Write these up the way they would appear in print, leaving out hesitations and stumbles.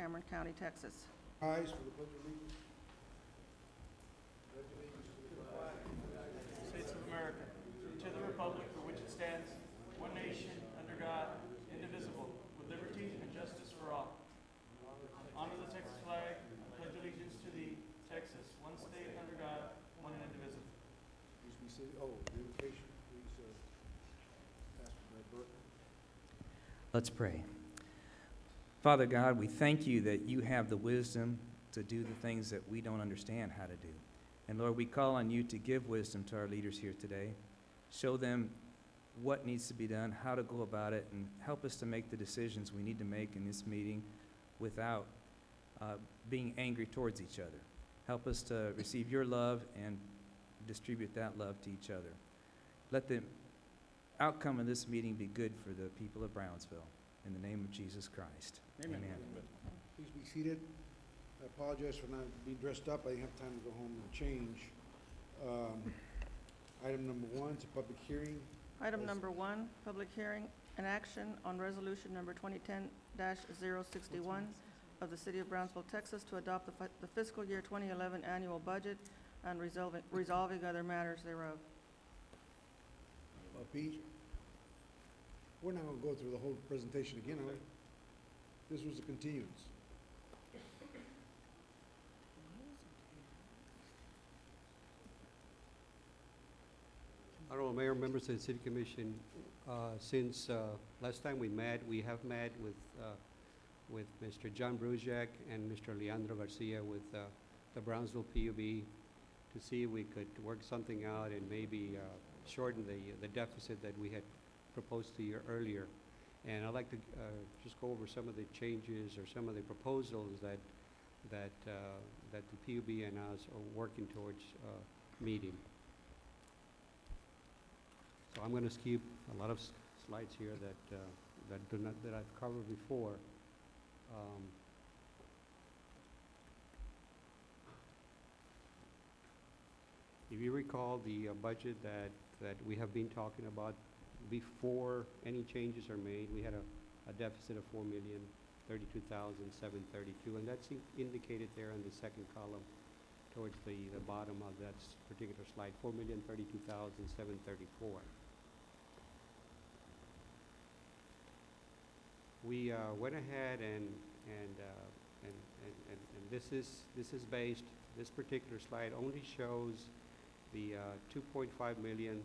Cameron County, Texas. Rise for the Pledge of Allegiance. Pledge allegiance to the flag of the United States of America, to the republic for which it stands, one nation, under God, indivisible, with liberty and justice for all. Honor the Texas flag, I pledge allegiance to thee, Texas, one state under God, one and indivisible. Please be seated. Oh, the invocation, please, Pastor Burke. Let's pray. Father God, we thank you that you have the wisdom to do the things that we don't understand how to do. And Lord, we call on you to give wisdom to our leaders here today. Show them what needs to be done, how to go about it, and help us to make the decisions we need to make in this meeting without being angry towards each other. Help us to receive your love and distribute that love to each other. Let the outcome of this meeting be good for the people of Brownsville. In the name of Jesus Christ. Amen. Amen. Please be seated. I apologize for not being dressed up. I didn't have time to go home and change. Item number 1 is a public hearing. Item number 1, public hearing and action on resolution number 2010-061 of the City of Brownsville, Texas, to adopt the fiscal year 2011 annual budget and resolving other matters thereof. Pete, we're not going to go through the whole presentation again, are we? This was a continuance. Honorable Mayor, members of the City Commission, since last time we have met with Mr. John Bruzak and Mr. Leandro Garcia with the Brownsville PUB to see if we could work something out and maybe shorten the deficit that we had proposed to you earlier. And I'd like to just go over some of the changes or some of the proposals that the PUB and us are working towards meeting. So I'm going to skip a lot of slides here that I've covered before. If you recall the budget that we have been talking about before any changes are made, we had a deficit of $4,032,732, and that's indicated there in the second column towards the bottom of that particular slide, $4,032,734. We went ahead and this is based. This particular slide only shows the 2.5 million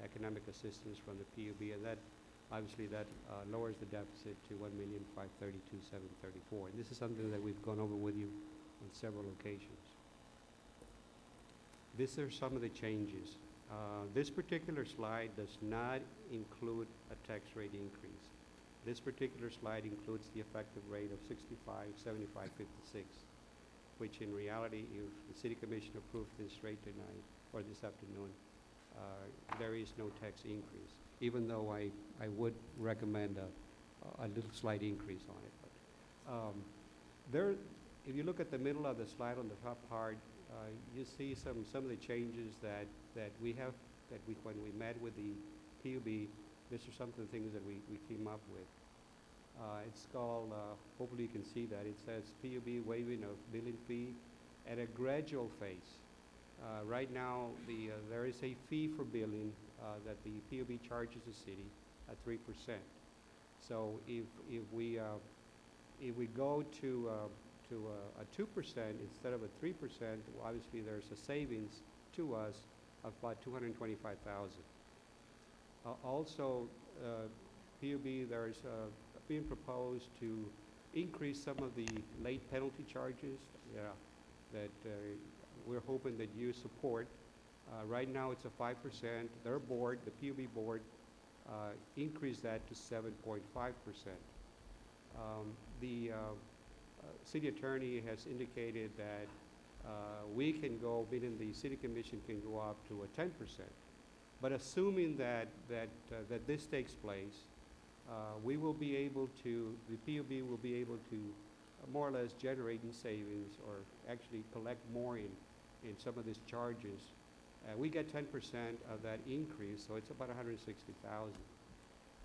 economic assistance from the PUB, and that obviously lowers the deficit to $1,532,734. And this is something that we've gone over with you on several occasions. These are some of the changes. This particular slide does not include a tax rate increase. This particular slide includes the effective rate of 65.7556, which in reality, if the City Commission approved this rate tonight or this afternoon, there is no tax increase, even though I would recommend a little slight increase on it. But if you look at the middle of the slide on the top part, you see some of the changes that when we met with the PUB, these are some of the things that we came up with. It's called, hopefully you can see that, it says PUB waiving of billing fee at a gradual phase. Right now, there is a fee for billing that the PUB charges the city at 3%. So if we go to a 2% instead of a 3%, obviously there's a savings to us of about $225,000. Also, PUB, there's being proposed to increase some of the late penalty charges that we're hoping that you support. Right now it's a 5%. Their board, the PUB board, increased that to 7.5%. The city attorney has indicated that we can go, meaning the City Commission can go up to a 10%. But assuming that this takes place, we will be able to, the PUB will be able to more or less generate in savings or actually collect more in some of these charges. We get 10% of that increase, so it's about $160,000.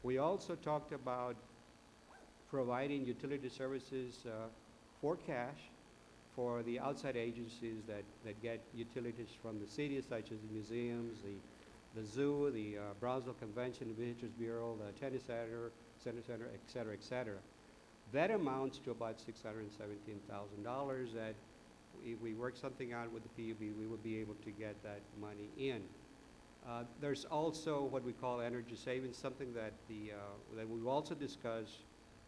We also talked about providing utility services for cash for the outside agencies that get utilities from the city, such as the museums, the zoo, the Brownsville Convention and Visitors Bureau, the tennis center, et cetera, et cetera. That amounts to about $617,000 that if we work something out with the PUB, we will be able to get that money in. There's also what we call energy savings, something that that we've also discussed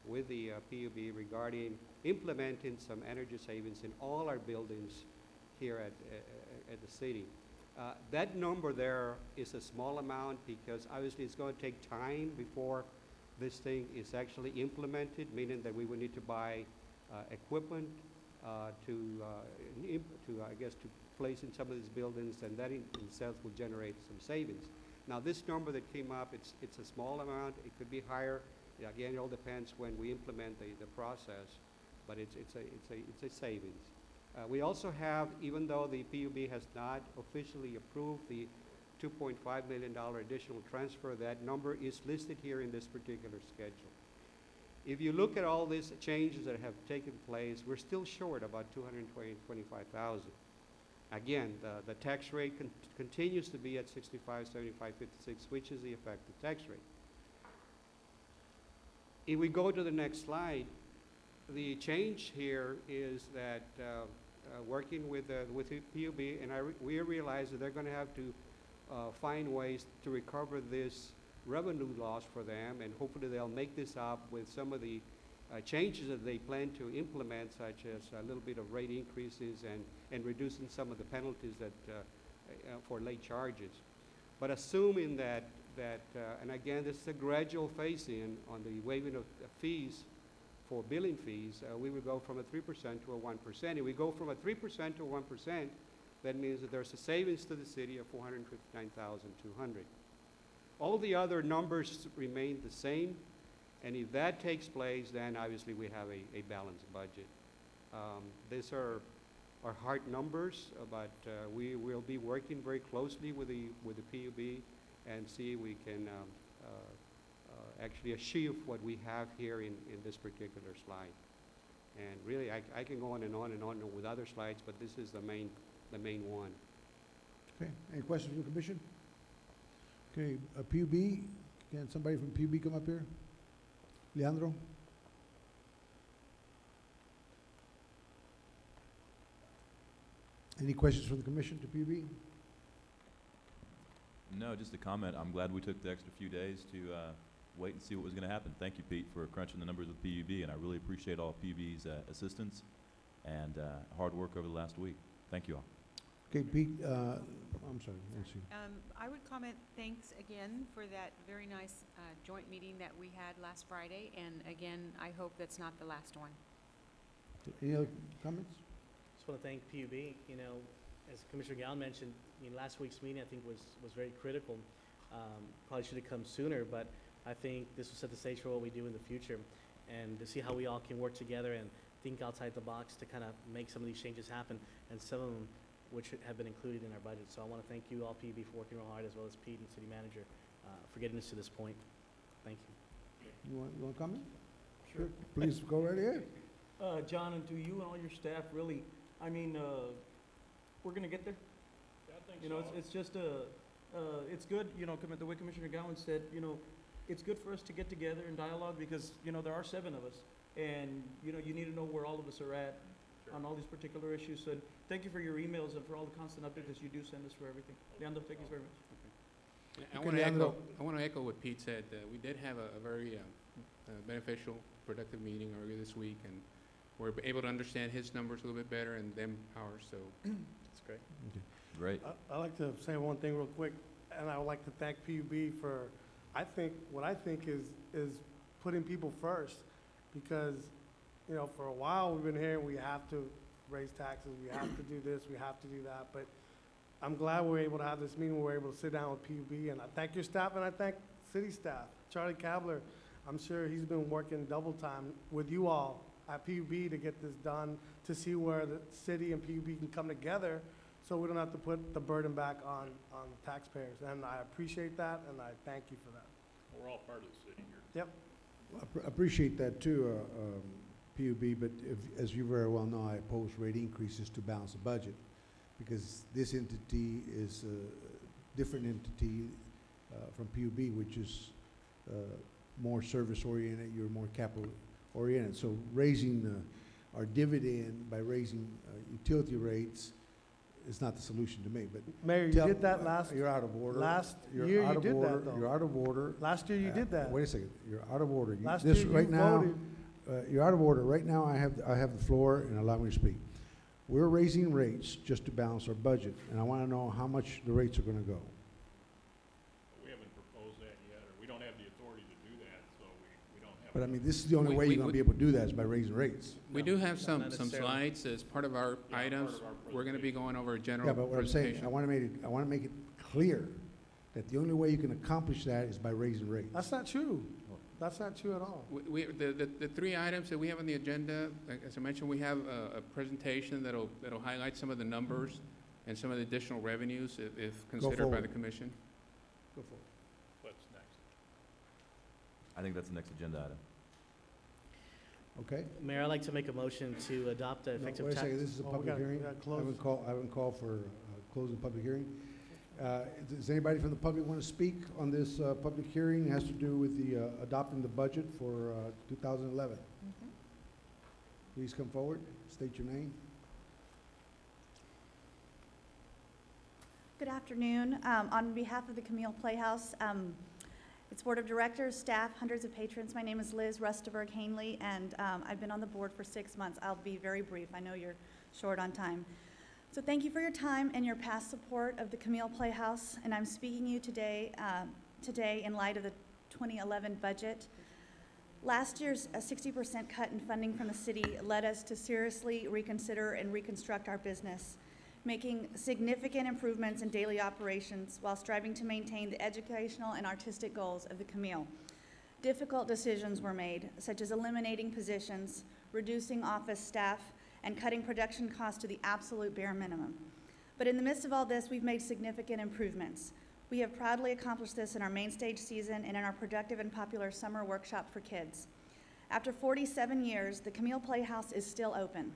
with the PUB regarding implementing some energy savings in all our buildings here at the city. That number there is a small amount because obviously it's going to take time before this thing is actually implemented, meaning that we would need to buy equipment I guess, to place in some of these buildings, and that in itself will generate some savings. Now, this number that came up, it's a small amount. It could be higher. Again, it all depends when we implement the process, but it's a savings. We also have, even though the PUB has not officially approved the $2.5 million additional transfer, that number is listed here in this particular schedule. If you look at all these changes that have taken place, we're still short about $225,000. Again, the tax rate continues to be at 65, 75, 56, which is the effective tax rate. If we go to the next slide, the change here is that working with the PUB, and we realize that they're going to have to find ways to recover this revenue loss for them, and hopefully they'll make this up with some of the changes that they plan to implement, such as a little bit of rate increases and reducing some of the penalties that for late charges. But assuming that and again, this is a gradual phase-in on the waiving of fees for billing fees, we would go from a 3% to a 1%. If we go from a 3% to 1%, that means that there's a savings to the city of $459,200. All the other numbers remain the same, and if that takes place, then obviously we have a balanced budget. These are hard numbers, but we will be working very closely with the PUB and see if we can actually achieve what we have here in this particular slide. And really, I can go on and on and on with other slides, but this is the main one. Okay, any questions from the commission? Okay, PUB, can somebody from PUB come up here? Leandro? Any questions from the commission to PUB? No, just a comment. I'm glad we took the extra few days to wait and see what was going to happen. Thank you, Pete, for crunching the numbers with PUB, and I really appreciate all PUB's assistance and hard work over the last week. Thank you all. Okay, Pete, I'm sorry, Nancy. I would comment thanks again for that very nice joint meeting that we had last Friday, and again, I hope that's not the last one. Any other comments? Just want to thank PUB. You know, as Commissioner Gallen mentioned, last week's meeting I think was very critical. Probably should have come sooner, but I think this will set the stage for what we do in the future, and to see how we all can work together and think outside the box to kind of make some of these changes happen, and some of them which have been included in our budget. So I want to thank you all, PUB, for working real hard, as well as Pete and City Manager for getting us to this point. Thank you. You want to comment? Sure. Please go right ahead. John, and to you and all your staff, really, I mean, we're going to get there. Yeah, I think You know, it's just it's good, you know, the way Commissioner Gowan said, you know, it's good for us to get together and dialogue because, you know, there are 7 of us. And, you know, you need to know where all of us are at on all these particular issues. So thank you for your emails and for all the constant updates that you do send us for everything. Leandro, thank you very much. I want to echo what Pete said. We did have a very beneficial, productive meeting earlier this week, and we're able to understand his numbers a little bit better and them ours, so it's great. Okay. Great. I'd like to say one thing real quick, and I would like to thank PUB for, what I think is putting people first, because, you know, for a while we've been hearing we have to raise taxes, we have to do this, we have to do that, but I'm glad we're able to have this meeting, we're able to sit down with PUB, and I thank your staff and I thank city staff. Charlie Kabler, I'm sure he's been working double time with you all at PUB to get this done, to see where the city and PUB can come together so we don't have to put the burden back on taxpayers. And I appreciate that, and I thank you for that. We're all part of the city here. Yep. I appreciate that too, PUB, but as you very well know, I oppose rate increases to balance the budget because this entity is a different entity from PUB, which is more service-oriented, you're more capital-oriented. So raising our dividend by raising utility rates is not the solution to me, but. Mayor, you did that last, You're out of order. last You're year out you of did order. that, though. You're out of order. Last year you did that. Wait a second, you're out of order. Last This year you right now, voted. you're out of order. Right now, I have the floor and allow me to speak. We're raising rates just to balance our budget, and I want to know how much the rates are going to go. We haven't proposed that yet, or we don't have the authority to do that, so we don't have. But I mean, this is the only way you're going to be able to do that is by raising rates. We No, do have not some necessarily. slides as part of our Yeah, items. part of our We're gonna be going over a general Yeah, but what I'm saying, presentation. I want to make it clear that the only way you can accomplish that is by raising rates. That's not true. That's not true at all. The three items that we have on the agenda, like, as I mentioned, we have a presentation that'll highlight some of the numbers and some of the additional revenues if considered by forward. the commission. Go for it. What's next? I think that's the next agenda item. Okay? Mayor, I'd like to make a motion to adopt the No, effective wait a tax. second, this is a Oh, we public gotta- hearing. we gotta I close. haven't called for closing the public hearing. Does anybody from the public want to speak on this public hearing? It has to do with the adopting the budget for 2011. Please come forward, state your name. Good afternoon. On behalf of the Camille Playhouse, its board of directors, staff, hundreds of patrons, my name is Liz Rustenberg Hanley, and I've been on the board for 6 months. I'll be very brief. I know you're short on time. So thank you for your time and your past support of the Camille Playhouse, and I'm speaking you today in light of the 2011 budget. Last year's 60% cut in funding from the city led us to seriously reconsider and reconstruct our business, making significant improvements in daily operations while striving to maintain the educational and artistic goals of the Camille. Difficult decisions were made, such as eliminating positions, reducing office staff, and cutting production costs to the absolute bare minimum. But in the midst of all this, we've made significant improvements. We have proudly accomplished this in our main stage season and in our productive and popular summer workshop for kids. After 47 years, the Camille Playhouse is still open.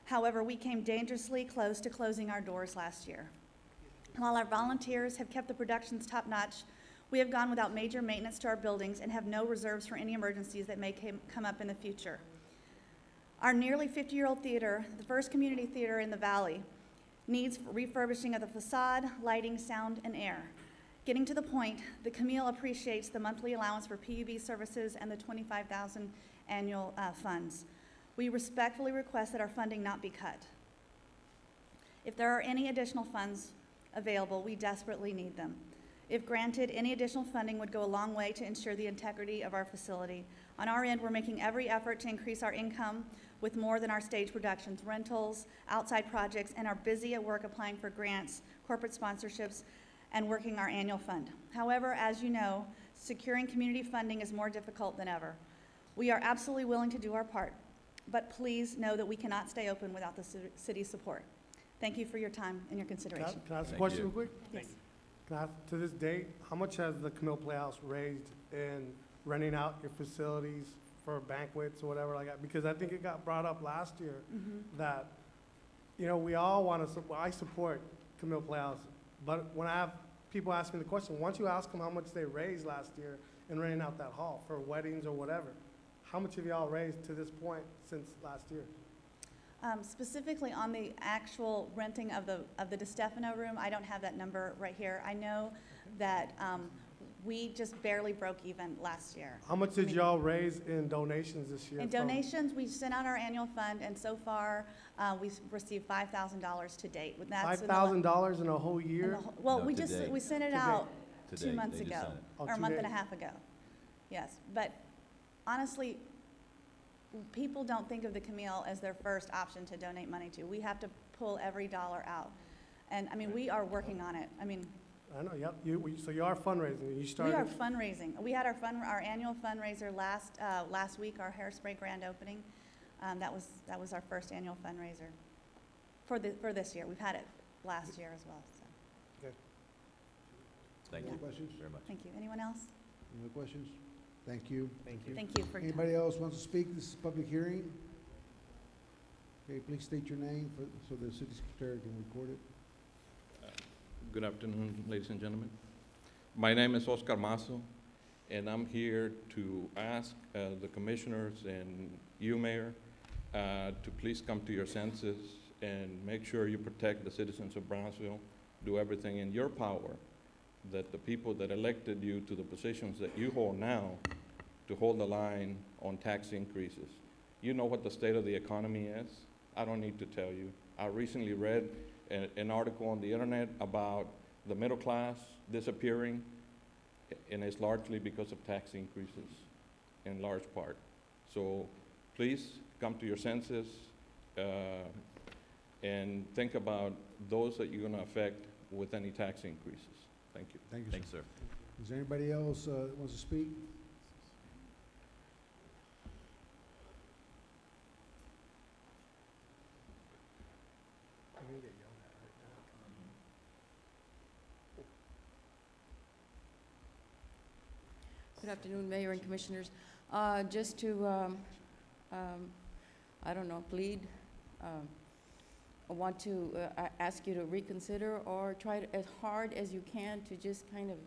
However, we came dangerously close to closing our doors last year. While our volunteers have kept the productions top-notch, we have gone without major maintenance to our buildings and have no reserves for any emergencies that may come up in the future. Our nearly 50-year-old theater, the first community theater in the Valley, needs refurbishing of the facade, lighting, sound, and air. Getting to the point, the Camille appreciates the monthly allowance for PUB services and the $25,000 annual funds. We respectfully request that our funding not be cut. If there are any additional funds available, we desperately need them. If granted, any additional funding would go a long way to ensure the integrity of our facility. On our end, we're making every effort to increase our income with more than our stage productions, rentals, outside projects, and are busy at work applying for grants, corporate sponsorships, and working our annual fund. However, as you know, securing community funding is more difficult than ever. We are absolutely willing to do our part, but please know that we cannot stay open without the city's support. Thank you for your time and your consideration. Can I ask a Thank question you. real quick? Yes. Can I ask, to this date, how much has the Camille Playhouse raised in renting out your facilities for banquets or whatever like that? Because I think it got brought up last year that, you know, we all want to, I support Camille Playhouse, but when I have people ask me the question, once you ask them how much they raised last year in renting out that hall for weddings or whatever, how much have y'all raised to this point since last year? Specifically on the actual renting of the DeStefano room, I don't have that number right here. I know that we just barely broke even last year. How much did y'all raise in donations this year? In donations, we sent out our annual fund, and so far, we've received $5,000 to date. That's in the $5,000 in a whole year? Well, No, we today. we sent it Today. out Today, 2 months they just ago, sent it. Oh, or a 2 month and a days. half ago. Yes, but honestly, people don't think of the Camille as their first option to donate money to. We have to pull every dollar out. And I mean, we are working on it. I mean, I know, yep, so you are fundraising, you started. we are fundraising. We had our annual fundraiser last week, our hairspray grand opening. That was our first annual fundraiser for this year. We've had it last year as well, so, Thank Yeah. you Questions? very much. thank you. Anyone else? Any other questions? Thank you. Thank you. Thank you for your time. Anybody else wants to speak? This is a public hearing. Okay, please state your name so the city secretary can record it. Good afternoon, ladies and gentlemen. My name is Oscar Mazo, and I'm here to ask the commissioners and you, Mayor, to please come to your senses and make sure you protect the citizens of Brownsville. Do everything in your power that the people that elected you to the positions that you hold now to hold the line on tax increases. You know what the state of the economy is. I don't need to tell you. I recently read an article on the internet about the middle class disappearing, and it's largely because of tax increases in large part. So please come to your senses and think about those that you're going to affect with any tax increases. Thank you. Thank you, Thanks, sir. sir. Is there anybody else that wants to speak? Good afternoon, Mayor and Commissioners. Just to, I don't know, plead, I want to ask you to reconsider or try to, as hard as you can to just kind of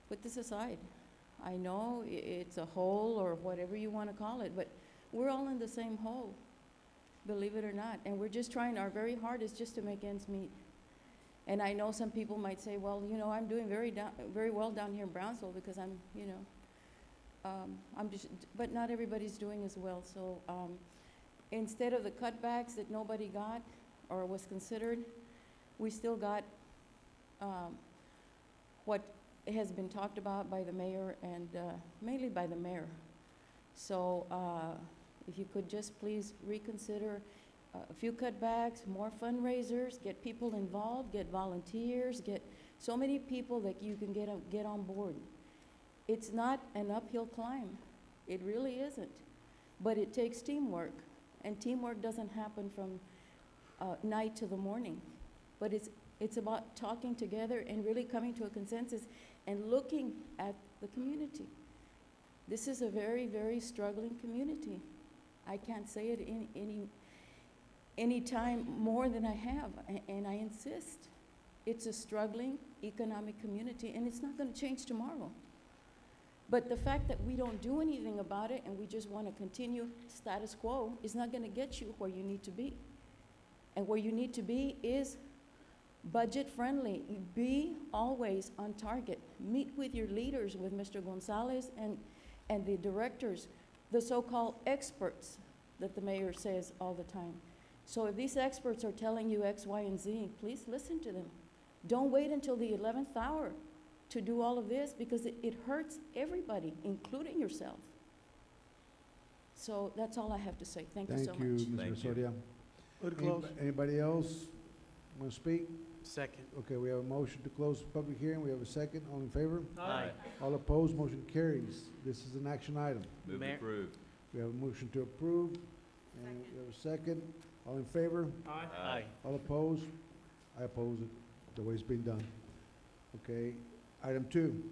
put this aside. I know it's a hole or whatever you want to call it, but we're all in the same hole, believe it or not. And we're just trying our very hardest just to make ends meet. And I know some people might say, well, you know, I'm doing very well down here in Brownsville because I'm, you know, but not everybody's doing as well. So instead of the cutbacks that nobody got or was considered, we still got what has been talked about by the mayor and mainly by the mayor. So if you could just please reconsider a few cutbacks, more fundraisers, get people involved, get volunteers, get so many people that you can get on board. It's not an uphill climb. It really isn't. But it takes teamwork, and teamwork doesn't happen from night to the morning. But it's about talking together and really coming to a consensus and looking at the community. This is a very, very struggling community. I can't say it any time more than I have, and I insist. It's a struggling economic community, and it's not going to change tomorrow. But the fact that we don't do anything about it and we just want to continue status quo is not going to get you where you need to be. And where you need to be is budget friendly. Be always on target. Meet with your leaders, with Mr. Gonzalez and the directors, the so-called experts that the mayor says all the time. So if these experts are telling you X, Y, and Z, please listen to them. Don't wait until the 11th hour to do all of this because it hurts everybody, including yourself. So that's all I have to say. Thank you so much. Thank you, Thank Ms. you. Soria. Move to close. Anybody else want to speak? Second. Okay, we have a motion to close the public hearing. We have a second. All in favor? Aye. All opposed? Motion carries. This is an action item. Move Mayor. approved. We have a motion to approve, and we have a second. All in favor? Aye. Aye. All opposed? I oppose it, the way it's been done. Okay, item 2.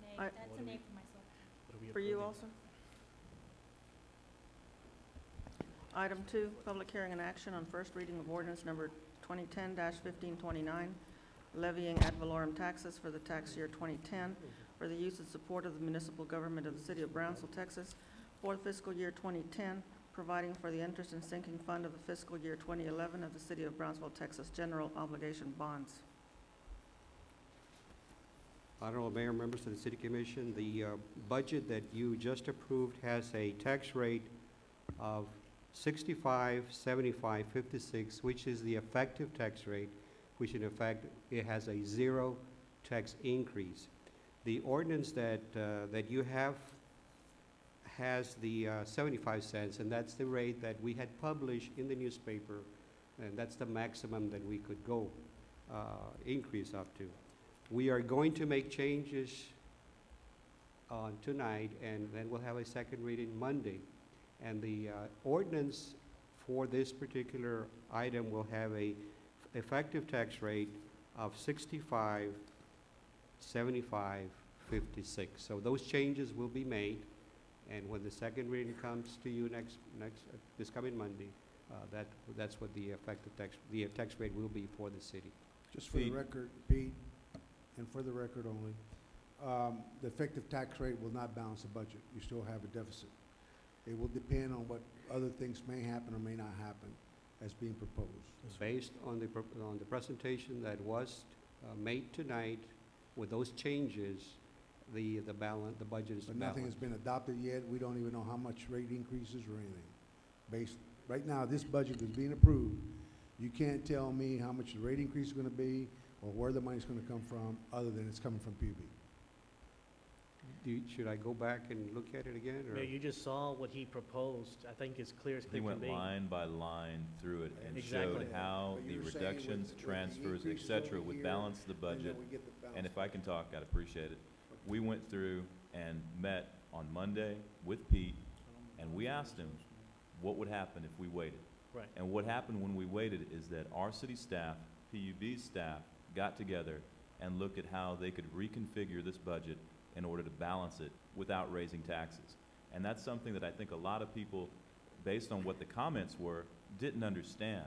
Nay, I- that's a nay for myself. What are we For you approving? also? Item 2, public hearing and action on first reading of ordinance number 2010-1529, levying ad valorem taxes for the tax year 2010 for the use and support of the municipal government of the city of Brownsville, Texas, for fiscal year 2010, providing for the interest and sinking fund of the fiscal year 2011 of the city of Brownsville, Texas general obligation bonds. Honorable Mayor, members of the City Commission, the budget that you just approved has a tax rate of 65, 75, 56, which is the effective tax rate, which in effect, it has a 0 tax increase. The ordinance that you have has the 75 cents, and that's the rate that we had published in the newspaper, and that's the maximum that we could go increase up to. We are going to make changes tonight, and then we'll have a second reading Monday. And the ordinance for this particular item will have a effective tax rate of 65, 75, 56. So those changes will be made, and when the second reading comes to you this coming Monday, that's what the effective tax rate will be for the city. Just for the record, Pete, and for the record only, the effective tax rate will not balance the budget. You still have a deficit. It will depend on what other things may happen or may not happen as being proposed. Based on the presentation that was made tonight, with those changes, the budget is But nothing has balanced. been adopted yet. We don't even know how much rate increases or anything. Right now, this budget is being approved. You can't tell me how much the rate increase is gonna be or where the money's gonna come from, other than it's coming from PUB. Should I go back and look at it again, or? Mayor, you just saw what he proposed. I think it's clear as He clear can went be. line by line through it and Exactly. showed how But the you were saying reductions, with the transfers, et increase cetera, over would here, balance the and budget. then we get the balance. And if I can talk, I'd appreciate it. We went through and met on Monday with Pete, and we asked him what would happen if we waited. Right. And what happened when we waited is that our city staff, PUB's staff, got together and looked at how they could reconfigure this budget in order to balance it without raising taxes. And that's something that I think a lot of people, based on what the comments were, didn't understand.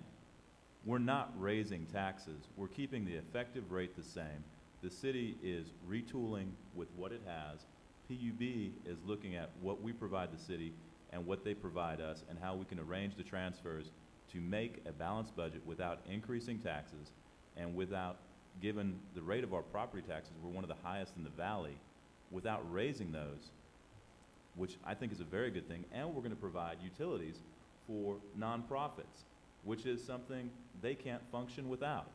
We're not raising taxes. We're keeping the effective rate the same. The city is retooling with what it has. PUB is looking at what we provide the city and what they provide us and how we can arrange the transfers to make a balanced budget without increasing taxes and without, given the rate of our property taxes, we're one of the highest in the valley, without raising those, which I think is a very good thing. And we're going to provide utilities for nonprofits, which is something they can't function without.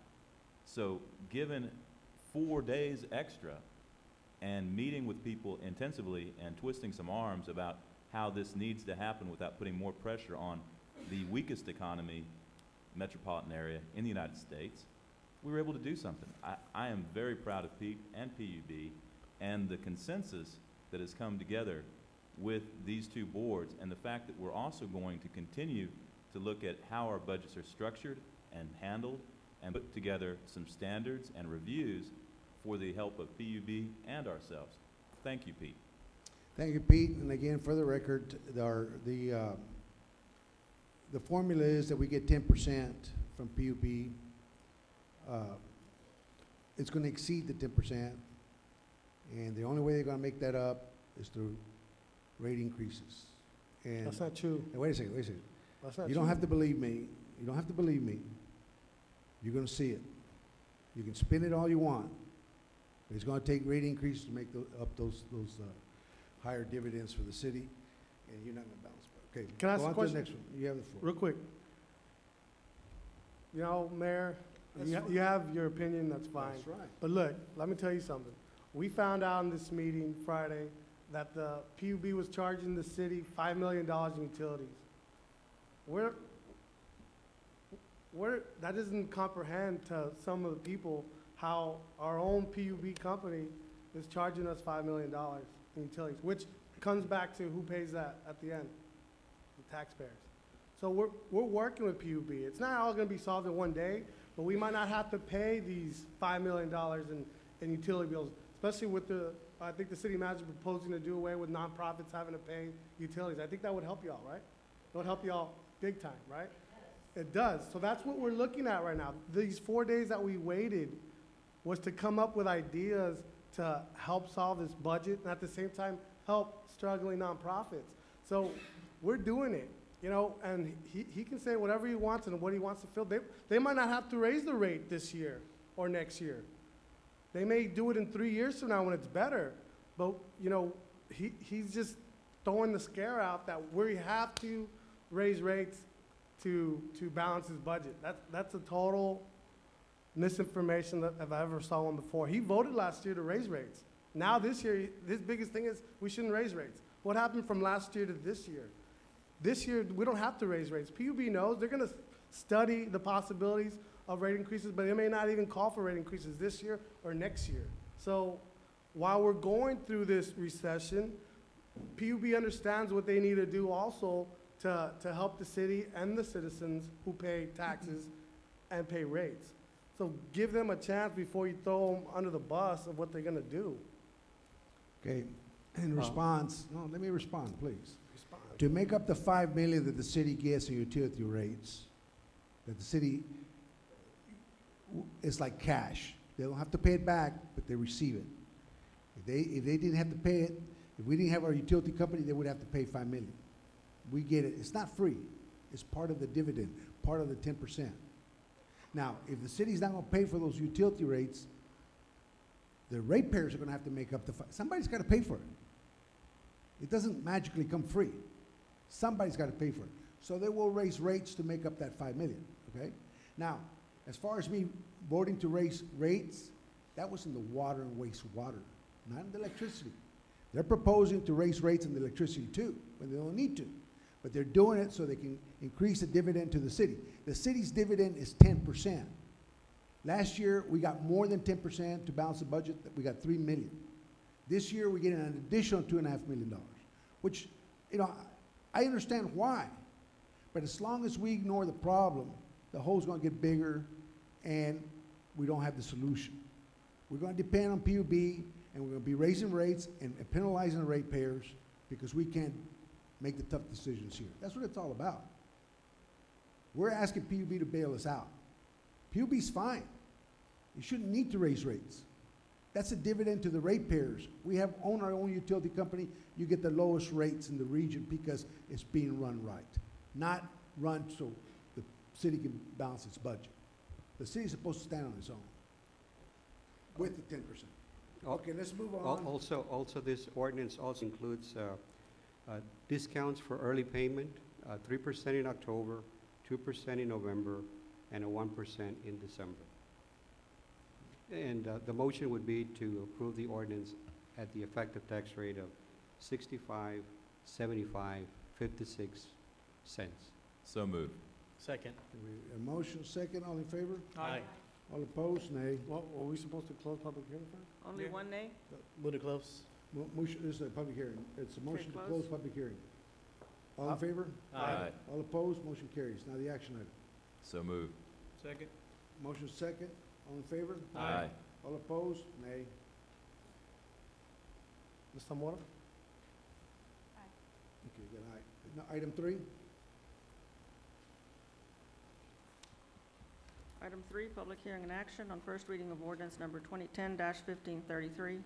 So given 4 days extra and meeting with people intensively and twisting some arms about how this needs to happen without putting more pressure on the weakest economy metropolitan area in the United States, we were able to do something. I am very proud of Pete and PUB and the consensus that has come together with these two boards, and the fact that we're also going to continue to look at how our budgets are structured and handled and put together some standards and reviews for the help of PUB and ourselves. Thank you, Pete. Thank you, Pete. And again, for the record, the formula is that we get 10% from PUB. It's going to exceed the 10%, and the only way they're going to make that up is through rate increases. And That's not true. wait a second. That's not You true. don't have to believe me. You don't have to believe me. You're going to see it. You can spin it all you want. It's going to take rate increases to make up those higher dividends for the city, and you're not going to balance. Okay, Can I ask go a on question? to the next one. You have the floor. Real quick. You know, Mayor, That's fine. you have your opinion, that's fine. That's right. But look, let me tell you something. We found out in this meeting Friday that the PUB was charging the city $5 million in utilities. That doesn't comprehend to some of the people how our own PUB company is charging us $5 million in utilities, which comes back to who pays that at the end? The taxpayers. So we're working with PUB. It's not all gonna be solved in one day, but we might not have to pay these $5 million in utility bills, especially with I think the city manager proposing to do away with nonprofits having to pay utilities. I think that would help y'all, right? It would help y'all big time, right? It does. So that's what we're looking at right now. These 4 days that we waited was to come up with ideas to help solve this budget and at the same time help struggling nonprofits. So we're doing it, you know, and he can say whatever he wants and what he wants to fill. They might not have to raise the rate this year or next year. They may do it in 3 years from now when it's better. But, you know, he's just throwing the scare out that we have to raise rates to balance his budget. That's a total misinformation that I've ever saw one before. He voted last year to raise rates. Now this year, his biggest thing is we shouldn't raise rates. What happened from last year to this year? This year, we don't have to raise rates. PUB knows they're gonna study the possibilities of rate increases, but they may not even call for rate increases this year or next year. So while we're going through this recession, PUB understands what they need to do also to help the city and the citizens who pay taxes and pay rates. So give them a chance before you throw them under the bus of what they're gonna do. Okay, in response, no, let me respond, please. To make up the 5 million that the city gets in utility rates, that the city, it's like cash. They don't have to pay it back, but they receive it. If they didn't have to pay it, if we didn't have our utility company, they would have to pay 5 million. We get it. It's not free. It's part of the dividend, part of the 10%. Now, if the city's not going to pay for those utility rates, the ratepayers are going to have to make up the, somebody's got to pay for it. It doesn't magically come free. Somebody's got to pay for it. So they will raise rates to make up that 5 million, okay? Now, as far as me voting to raise rates, that was in the water and wastewater, not in the electricity. They're proposing to raise rates in the electricity too, when they don't need to. But they're doing it so they can increase the dividend to the city. The city's dividend is 10%. Last year, we got more than 10% to balance the budget. We got 3 million. This year, we're getting an additional $2.5 million, which, you know, I understand why. But as long as we ignore the problem, the hole's going to get bigger, and we don't have the solution. We're going to depend on PUB, and we're going to be raising rates and penalizing the ratepayers because we can't make the tough decisions here. That's what it's all about. We're asking PUB to bail us out. PUB's fine. You shouldn't need to raise rates. That's a dividend to the ratepayers. We own our own utility company. You get the lowest rates in the region because it's being run right, not run so the city can balance its budget. The city's supposed to stand on its own with the 10%. Okay, let's move on. Also, this ordinance also includes discounts for early payment, 3% in October, 2% in November, and a 1% in December. And the motion would be to approve the ordinance at the effective tax rate of 65.7556 cents. So moved. Second. A motion, second, all in favor? Aye. All opposed, nay. Well, were we supposed to close public hearing first? Only Yeah. one nay? Move to close. Motion, this is a public hearing. It's a motion to close. close public hearing. All in favor? Aye. All opposed, motion carries. Now the action item. So moved. Second. Motion second, all in favor? Aye. All opposed, nay. Ms. Zamora? Okay, good, aye. Now, item 3. Item 3, public hearing and action on first reading of ordinance number 2010-1533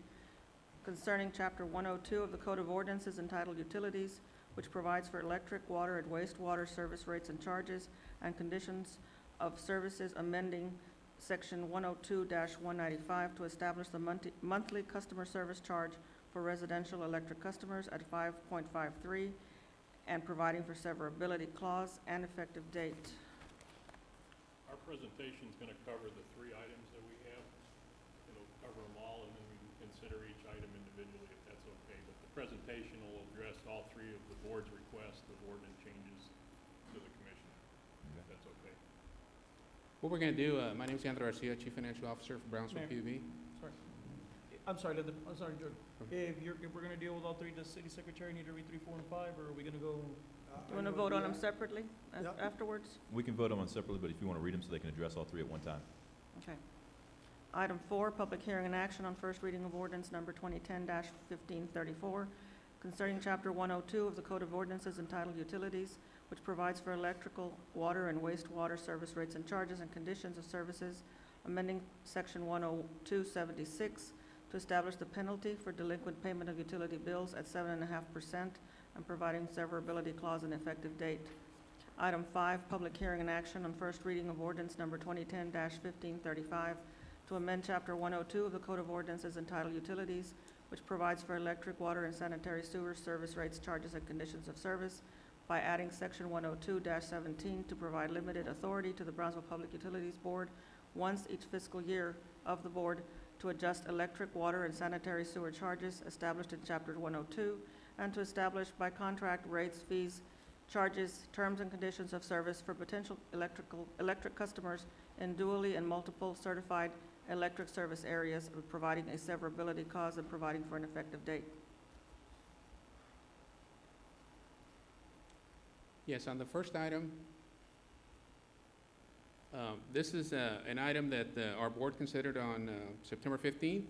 concerning Chapter 102 of the Code of Ordinances entitled Utilities, which provides for electric, water, and wastewater service rates and charges and conditions of services, amending Section 102-195 to establish the monthly customer service charge for residential electric customers at 5.53 and providing for severability clause and effective date. Our presentation is going to cover the 3 items that we have. It'll cover them all, and then we can consider each item individually if that's okay. But the presentation will address all 3 of the board's requests of ordinance changes to the commission, if that's okay. What we're going to do, my name is Andrew Garcia, Chief Financial Officer for Brownsville PUB. Sorry. I'm sorry, George. If we're gonna deal with all 3, does city secretary need to read 3, 4, and 5, or are we gonna go? Do you want to vote on them separately Yep. afterwards? We can vote on them separately, but if you want to read them so they can address all 3 at one time. Okay. Item 4, public hearing and action on first reading of ordinance number 2010-1534 concerning Chapter 102 of the Code of Ordinances entitled Utilities, which provides for electrical, water, and wastewater service rates and charges and conditions of services, amending Section 102.76 to establish the penalty for delinquent payment of utility bills at 7.5% and providing severability clause and effective date. Item 5, public hearing and action on first reading of ordinance number 2010-1535 to amend Chapter 102 of the Code of Ordinances entitled Utilities, which provides for electric, water, and sanitary sewer service rates, charges, and conditions of service by adding Section 102-17 to provide limited authority to the Brownsville Public Utilities Board once each fiscal year of the board to adjust electric, water, and sanitary sewer charges established in Chapter 102, and to establish by contract rates, fees, charges, terms, and conditions of service for potential electric customers in dually and multiple certified electric service areas, providing a severability clause and providing for an effective date. Yes, on the first item, this is an item that our board considered on September 15th.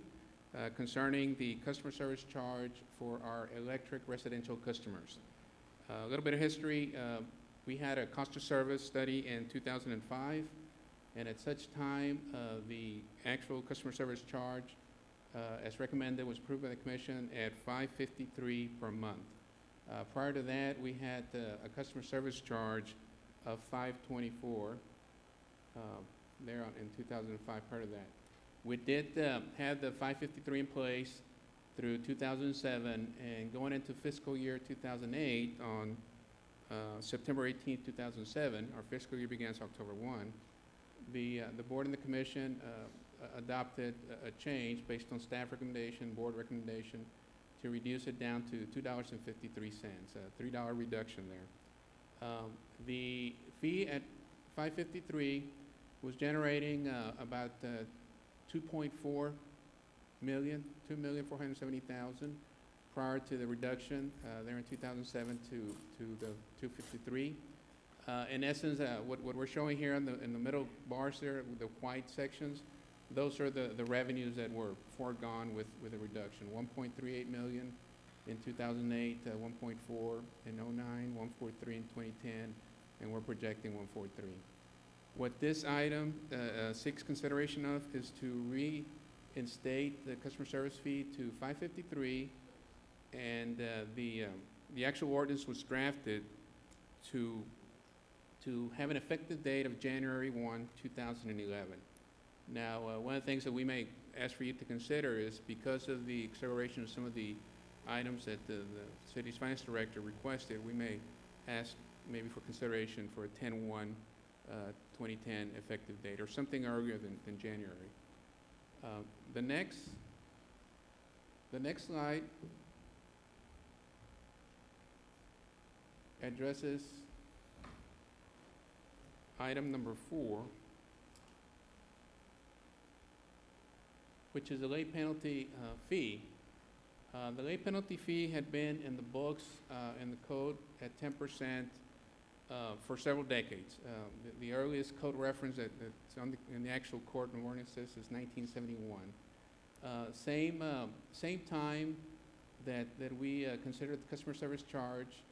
concerning the customer service charge for our electric residential customers. A little bit of history. We had a cost of service study in 2005, and at such time, the actual customer service charge, as recommended, was approved by the Commission at $5.53 per month. Prior to that, we had a customer service charge of $5.24 there in 2005. Prior to that, we did have the $5.53 in place through 2007, and going into fiscal year 2008 on September 18, 2007, our fiscal year begins October 1, the board and the commission adopted a change based on staff recommendation, board recommendation, to reduce it down to $2.53, a $3 reduction there. The fee at $5.53 was generating about 2.4 million, 2,470,000 prior to the reduction there in 2007 to the 253. In essence, what we're showing here in the middle bars there, the white sections, those are the revenues that were foregone with a reduction. 1.38 million in 2008, 1.4 in 09, 1.43 in 2010, and we're projecting 1.43. What this item seeks consideration of is to reinstate the customer service fee to $5.53, and the actual ordinance was drafted to have an effective date of January 1, 2011. Now, one of the things that we may ask for you to consider is, because of the acceleration of some of the items that the city's finance director requested, we may ask maybe for consideration for a 10/1 2010 effective date, or something earlier than January. The next slide addresses item number 4, which is the late penalty fee. The late penalty fee had been in the books in the code at 10% for several decades. The earliest code reference that's in the actual court and ordinances is 1971. Same time that we considered the customer service charge,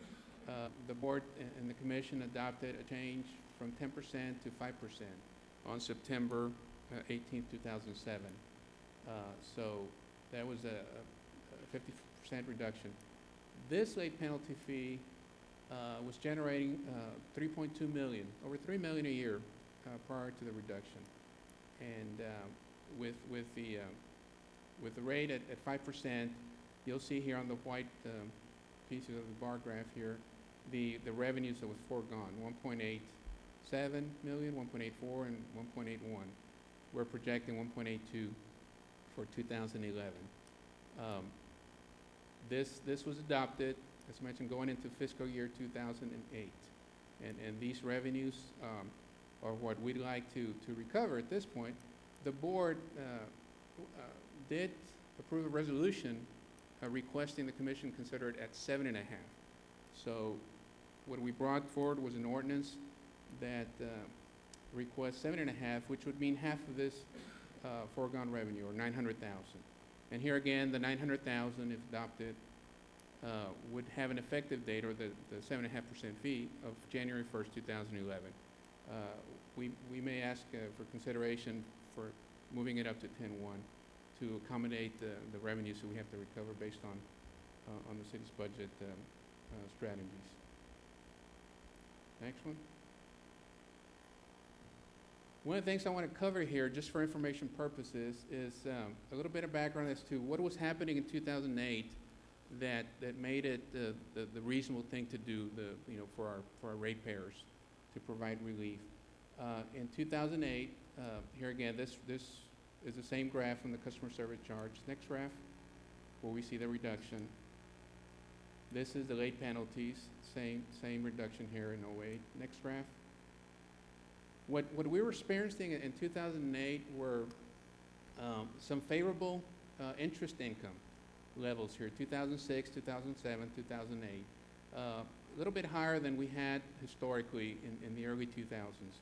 the board and the commission adopted a change from 10% to 5% on September 18, 2007. So that was a 50% reduction. This late penalty fee was generating 3.2 million, over 3 million a year prior to the reduction. And with the rate at 5%, you'll see here on the white pieces of the bar graph here, the revenues that was foregone, 1.87 million, 1.84, and 1.81. We're projecting 1.82 for 2011. This was adopted, as mentioned, going into fiscal year 2008. And these revenues are what we'd like to recover at this point. The board did approve a resolution requesting the commission consider it at 7.5. So what we brought forward was an ordinance that requests 7.5, which would mean half of this foregone revenue, or 900,000. And here again, the 900,000, if adopted, would have an effective date, or the 7.5% fee, of January 1st, 2011. We may ask for consideration for moving it up to 10/1 to accommodate the revenues that we have to recover based on the city's budget strategies. Next one. One of the things I want to cover here, just for information purposes, is a little bit of background as to what was happening in 2008 that made it the reasonable thing to do for our ratepayers to provide relief. In 2008, here again, this is the same graph from the customer service charge. Next graph, where we see the reduction. This is the late penalties, same reduction here in 08. Next graph. What we were experiencing in 2008 were some favorable interest income levels here, 2006, 2007, 2008. A little bit higher than we had historically in the early 2000s.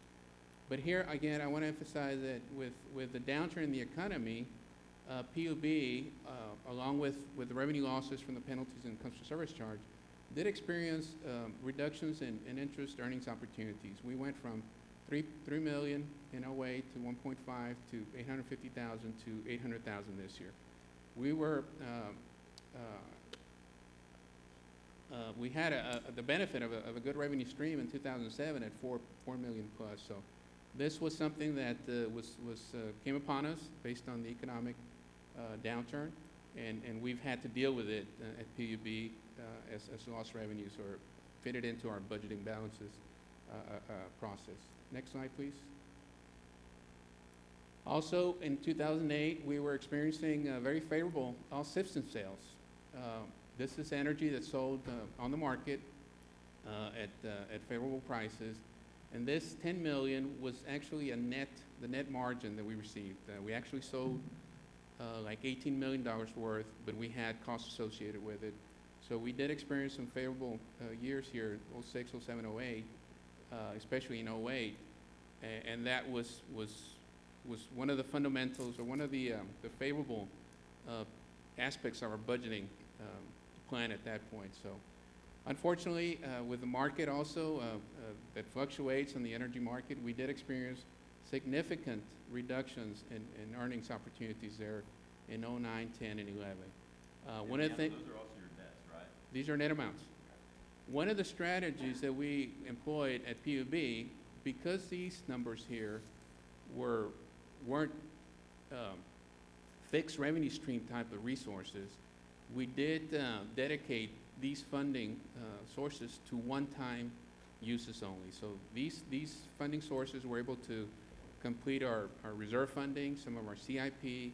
But here, again, I want to emphasize that with the downturn in the economy, PUB, along with the revenue losses from the penalties and customer service charge, did experience reductions in interest earnings opportunities. We went from 3 million in 08 to 1.5 to 850,000 to 800,000 this year. We were we had the benefit of a good revenue stream in 2007 at 4 million plus. So this was something that came upon us based on the economic downturn, and we've had to deal with it at PUB as lost revenues or fitted into our budgeting balances process. Next slide, please. Also, in 2008, we were experiencing very favorable all-system sales. This is energy that's sold on the market at favorable prices, and this 10 million was actually the net margin that we received. We actually sold like $18 million worth, but we had costs associated with it. So we did experience some favorable years here, 06, 07, 08, especially in 08, and that was one of the fundamentals or one of the favorable aspects of our budgeting plan at that point. So unfortunately, with the market also that fluctuates in the energy market, we did experience significant reductions in earnings opportunities there in 09, 10, and 11. One of the things, those are also your nets, right? these are net amounts. One of the strategies that we employed at PUB, because these numbers here weren't fixed revenue stream type of resources, we did dedicate these funding sources to one-time uses only. So these funding sources were able to complete our reserve funding, some of our CIP.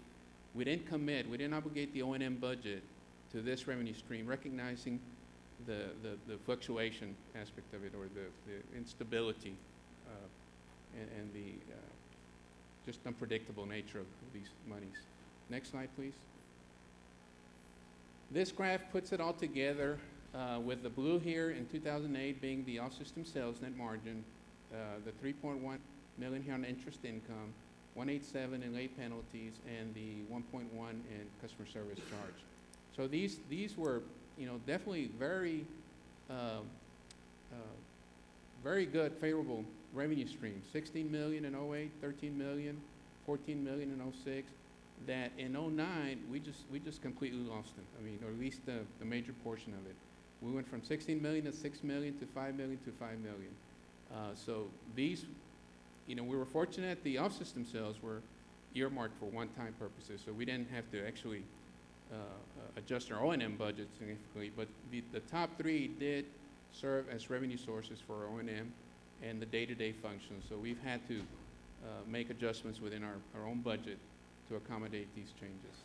We didn't obligate the O&M budget to this revenue stream, recognizing the fluctuation aspect of it, or the instability and the just unpredictable nature of these monies. Next slide, please. This graph puts it all together with the blue here in 2008 being the off-system sales net margin, the 3.1 million here on interest income, 187 in late penalties, and the 1.1 in customer service charge. So these were, definitely very very good, favorable revenue streams. 16 million in 08, 13 million, 14 million in 06. That in 09, we just completely lost them. I mean, or at least the major portion of it. We went from 16 million to 6 million to 5 million to 5 million. So these, we were fortunate the off-system sales were earmarked for one-time purposes, so we didn't have to actually adjust our O&M budget significantly, but the top three did serve as revenue sources for our O&M and the day-to-day functions. So we've had to make adjustments within our own budget to accommodate these changes.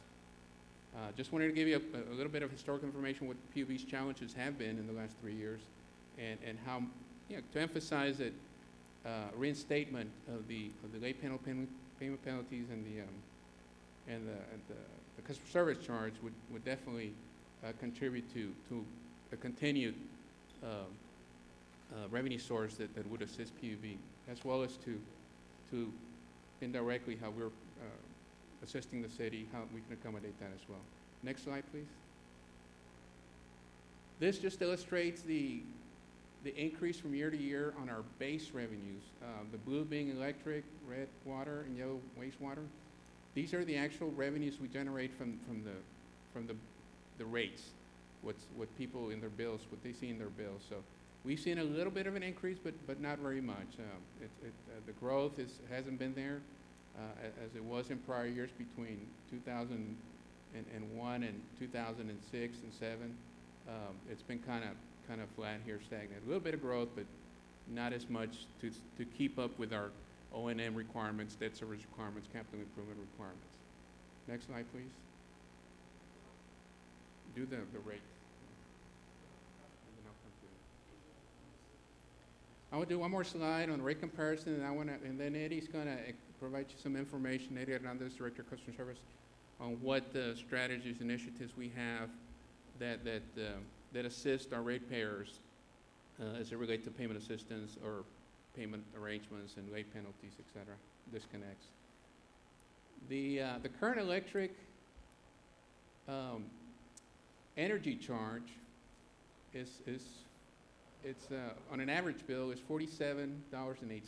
Just wanted to give you a little bit of historical information what PUB's challenges have been in the last 3 years, and how, to emphasize that reinstatement of the late payment penalties and the customer service charge would definitely contribute to a continued revenue source that would assist PUB, as well as to indirectly how we're assisting the city, how we can accommodate that as well. Next slide, please. This just illustrates the increase from year to year on our base revenues. The blue being electric, red water, and yellow wastewater. These are the actual revenues we generate from the rates, what people in their bills, what they see in their bills. So we've seen a little bit of an increase, but not very much. The growth hasn't been there as it was in prior years between 2001 and 2006 and 7. It's been kind of flat here, stagnant. A little bit of growth, but not as much to keep up with our O&M requirements, debt service requirements, capital improvement requirements. Next slide, please. Do the rate. I will do one more slide on rate comparison, and then Eddie's gonna provide you some information. Eddie Hernandez, Director of Customer Service, on what strategies, initiatives we have that assist our ratepayers as it relates to payment assistance or payment arrangements and late penalties, et cetera, disconnects. The current electric energy charge is on an average bill is $47.08.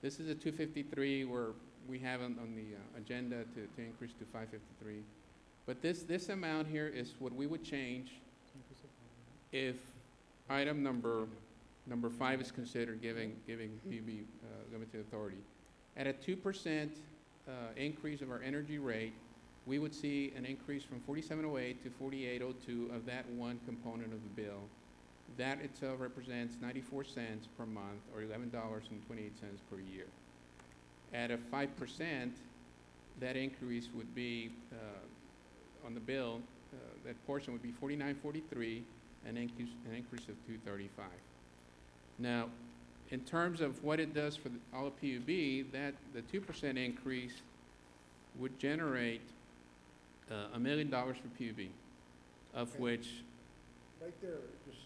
This is a 253 where we have on the agenda to increase to 553. But this amount here is what we would change if item number 5 is considered giving PB limited authority. At a 2% increase of our energy rate, we would see an increase from 4708 to 4802 of that one component of the bill. That itself represents 94 cents per month, or $11.28 per year. At a 5%, that increase would be on the bill. That portion would be 49.43, an increase of 2.35. Now, in terms of what it does for all of PUB, the 2% increase would generate $1 million for PUB, of which Right there, just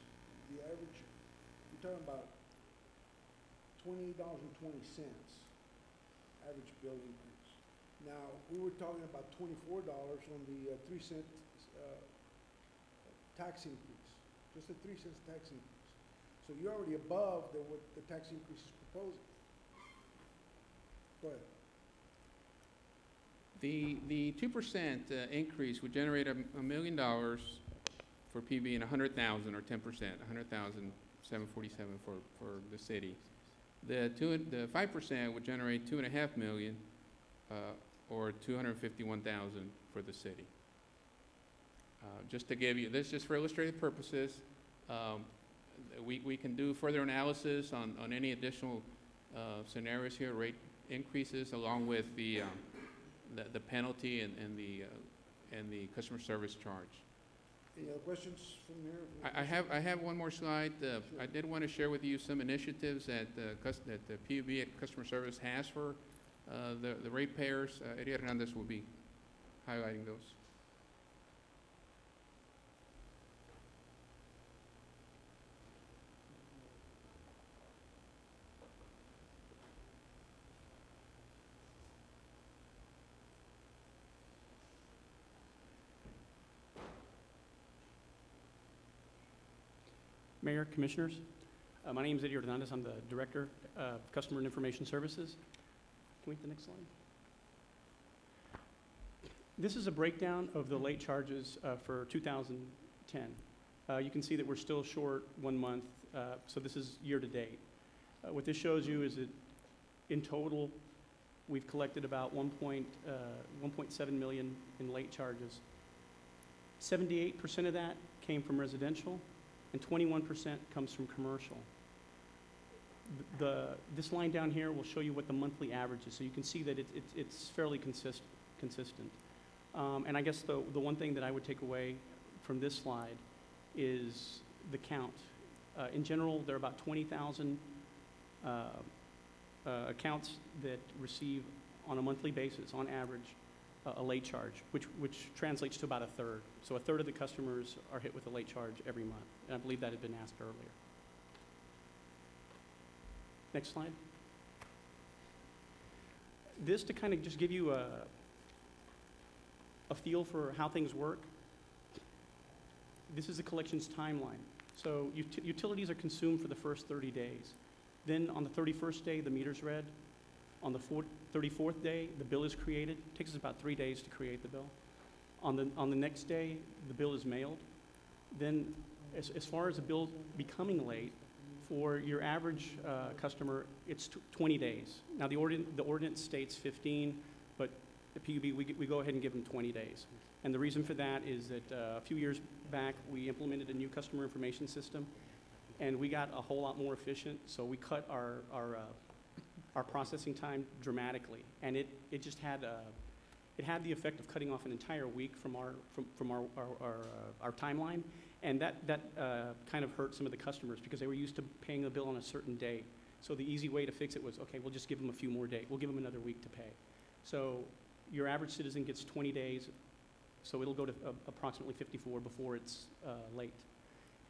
the average, you're talking about $28.20 average bill increase. Now, we were talking about $24 on the 3-cent tax increase, just a 3 cents tax increase. So you're already above what the tax increase is proposing. Go ahead. the 2% increase would generate $1 million for PB and 100,000 or 10%, 100,747 for the city. The 5% would generate $2.5 million or 251,000 for the city. Just to give you this, just for illustrative purposes, we can do further analysis on any additional scenarios here, rate increases, along with the penalty and the customer service charge. Any other questions from here? I have one more slide. I did want to share with you some initiatives that the PUB at Customer Service has for the ratepayers. Eddie Hernandez will be highlighting those. Mayor, Commissioners, my name is Eddie Hernandez. I'm the Director of Customer and Information Services. Can we hit the next slide? This is a breakdown of the late charges for 2010. You can see that we're still short 1 month, so this is year to date. What this shows you is that in total, we've collected about 1.7 million in late charges. 78% of that came from residential, and 21% comes from commercial. This line down here will show you what the monthly average is, so you can see that it's fairly consistent. And I guess the one thing that I would take away from this slide is the count. In general, there are about 20,000 accounts that receive on a monthly basis, on average, a late charge, which translates to about a third. So a third of the customers are hit with a late charge every month, and I believe that had been asked earlier. Next slide. This to kind of just give you a feel for how things work. This is the collections timeline. So utilities are consumed for the first 30 days. Then on the 31st day, the meter's read. On the 34th day, the bill is created. It takes us about 3 days to create the bill. On the next day, the bill is mailed. Then as far as a bill becoming late, for your average customer, it's 20 days. Now the ordinance states 15, but the PUB, we go ahead and give them 20 days. And the reason for that is that a few years back, we implemented a new customer information system, and we got a whole lot more efficient, so we cut our processing time dramatically, and it just had it had the effect of cutting off an entire week from our timeline, and that kind of hurt some of the customers because they were used to paying a bill on a certain date. So the easy way to fix it was, okay, we'll just give them a few more days. We'll give them another week to pay. So your average citizen gets 20 days, so it'll go to approximately 54 before it's late.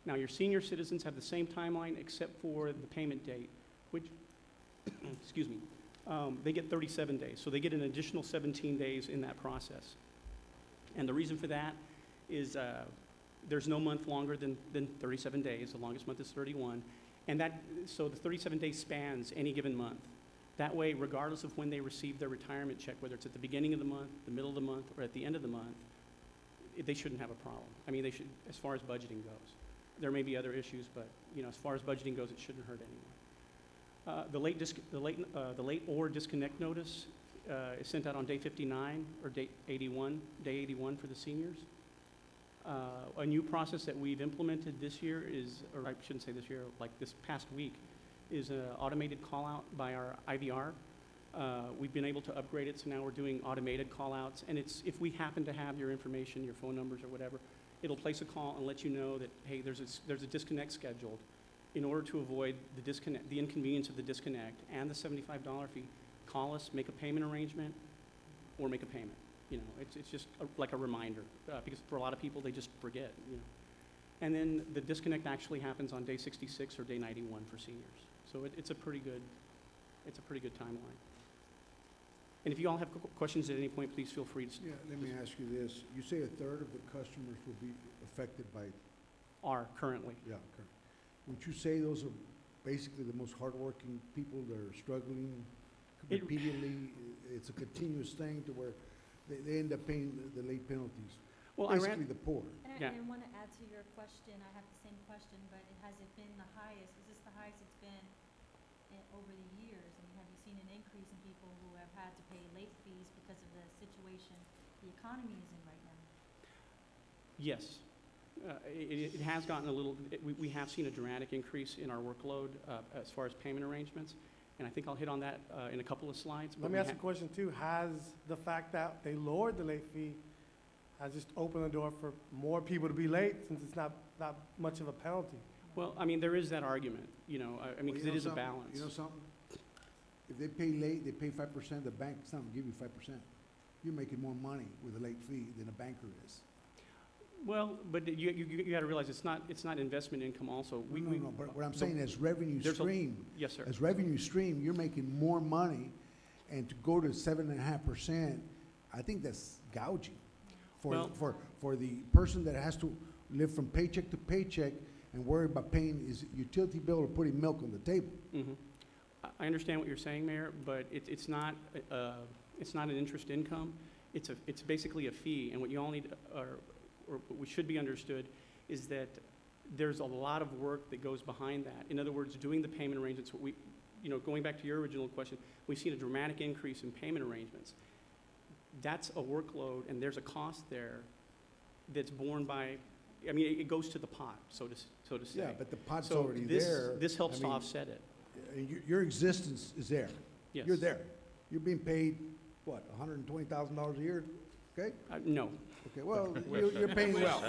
Now your senior citizens have the same timeline except for the payment date, which excuse me, they get 37 days. So they get an additional 17 days in that process. And the reason for that is there's no month longer than 37 days. The longest month is 31. And so the 37 days spans any given month. That way, regardless of when they receive their retirement check, whether it's at the beginning of the month, the middle of the month, or at the end of the month, they shouldn't have a problem. I mean, they should, as far as budgeting goes. There may be other issues, but as far as budgeting goes, it shouldn't hurt anyone. The late or disconnect notice is sent out on day 59 or day 81 for the seniors. A new process that we've implemented this year is, or I shouldn't say this year, like this past week, is an automated call out by our IVR. We've been able to upgrade it, so now we're doing automated call outs, and it's, if we happen to have your information, your phone numbers or whatever, it'll place a call and let you know that, hey, there's a disconnect scheduled. In order to avoid the disconnect, the inconvenience of the disconnect and the $75 fee, call us, make a payment arrangement, or make a payment. It's just like a reminder, because for a lot of people, they just forget, And then the disconnect actually happens on day 66 or day 91 for seniors. So it's a pretty good timeline. And if you all have questions at any point, please feel free to. Yeah, let me ask you this. You say a third of the customers will be affected by. Are currently. Yeah, currently. Would you say those are basically the most hardworking people that are struggling repeatedly? It's a continuous thing to where they end up paying the late penalties. Well, basically the poor. And I want to add to your question. I have the same question, but has it been the highest? Is this the highest it's been over the years? I mean, have you seen an increase in people who have had to pay late fees because of the situation the economy is in right now? Yes. It has gotten a little, we have seen a dramatic increase in our workload as far as payment arrangements, and I think I'll hit on that in a couple of slides. Let me ask a question too. Has the fact that they lowered the late fee has just opened the door for more people to be late since it's not much of a penalty? Well, I mean, there is that argument, I mean, because it is a balance. You know something? If they pay late, they pay 5%, the bank's not gonna give you 5%. You're making more money with a late fee than a banker is. Well, but you got to realize it's not investment income also. No, but what I'm saying is revenue stream. Yes, sir. As revenue stream, you're making more money, and to go to 7.5%, I think that's gouging for the person that has to live from paycheck to paycheck and worry about paying his utility bill or putting milk on the table. Mm-hmm. I understand what you're saying, Mayor, but it's not an interest income. It's basically a fee, and what you all need or what should be understood is that there's a lot of work that goes behind that. In other words, doing the payment arrangements, going back to your original question, we've seen a dramatic increase in payment arrangements. That's a workload, and there's a cost there that's borne by, I mean, it goes to the pot, so to say. Yeah, but the pot's already there. This helps to offset it. Your existence is there. Yes. You're there. You're being paid, what, $120,000 a year, okay? No. Okay, well, you're paying well.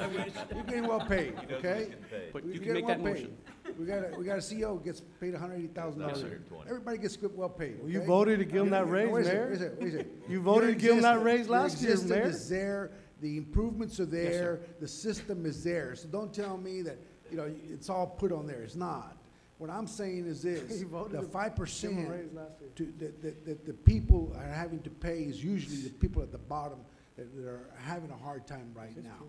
You're getting well paid, okay? But you can make that motion. We got a CEO who gets paid $180,000 a year. Everybody gets good, well paid. Well, you voted to give him that raise, Mayor. You voted to give him that raise last year, Mayor. Your existence is there. The improvements are there. Yes, the system is there. So don't tell me that it's all put on there. It's not. What I'm saying is this: the 5% that the people are having to pay is usually the people at the bottom that are having a hard time right now.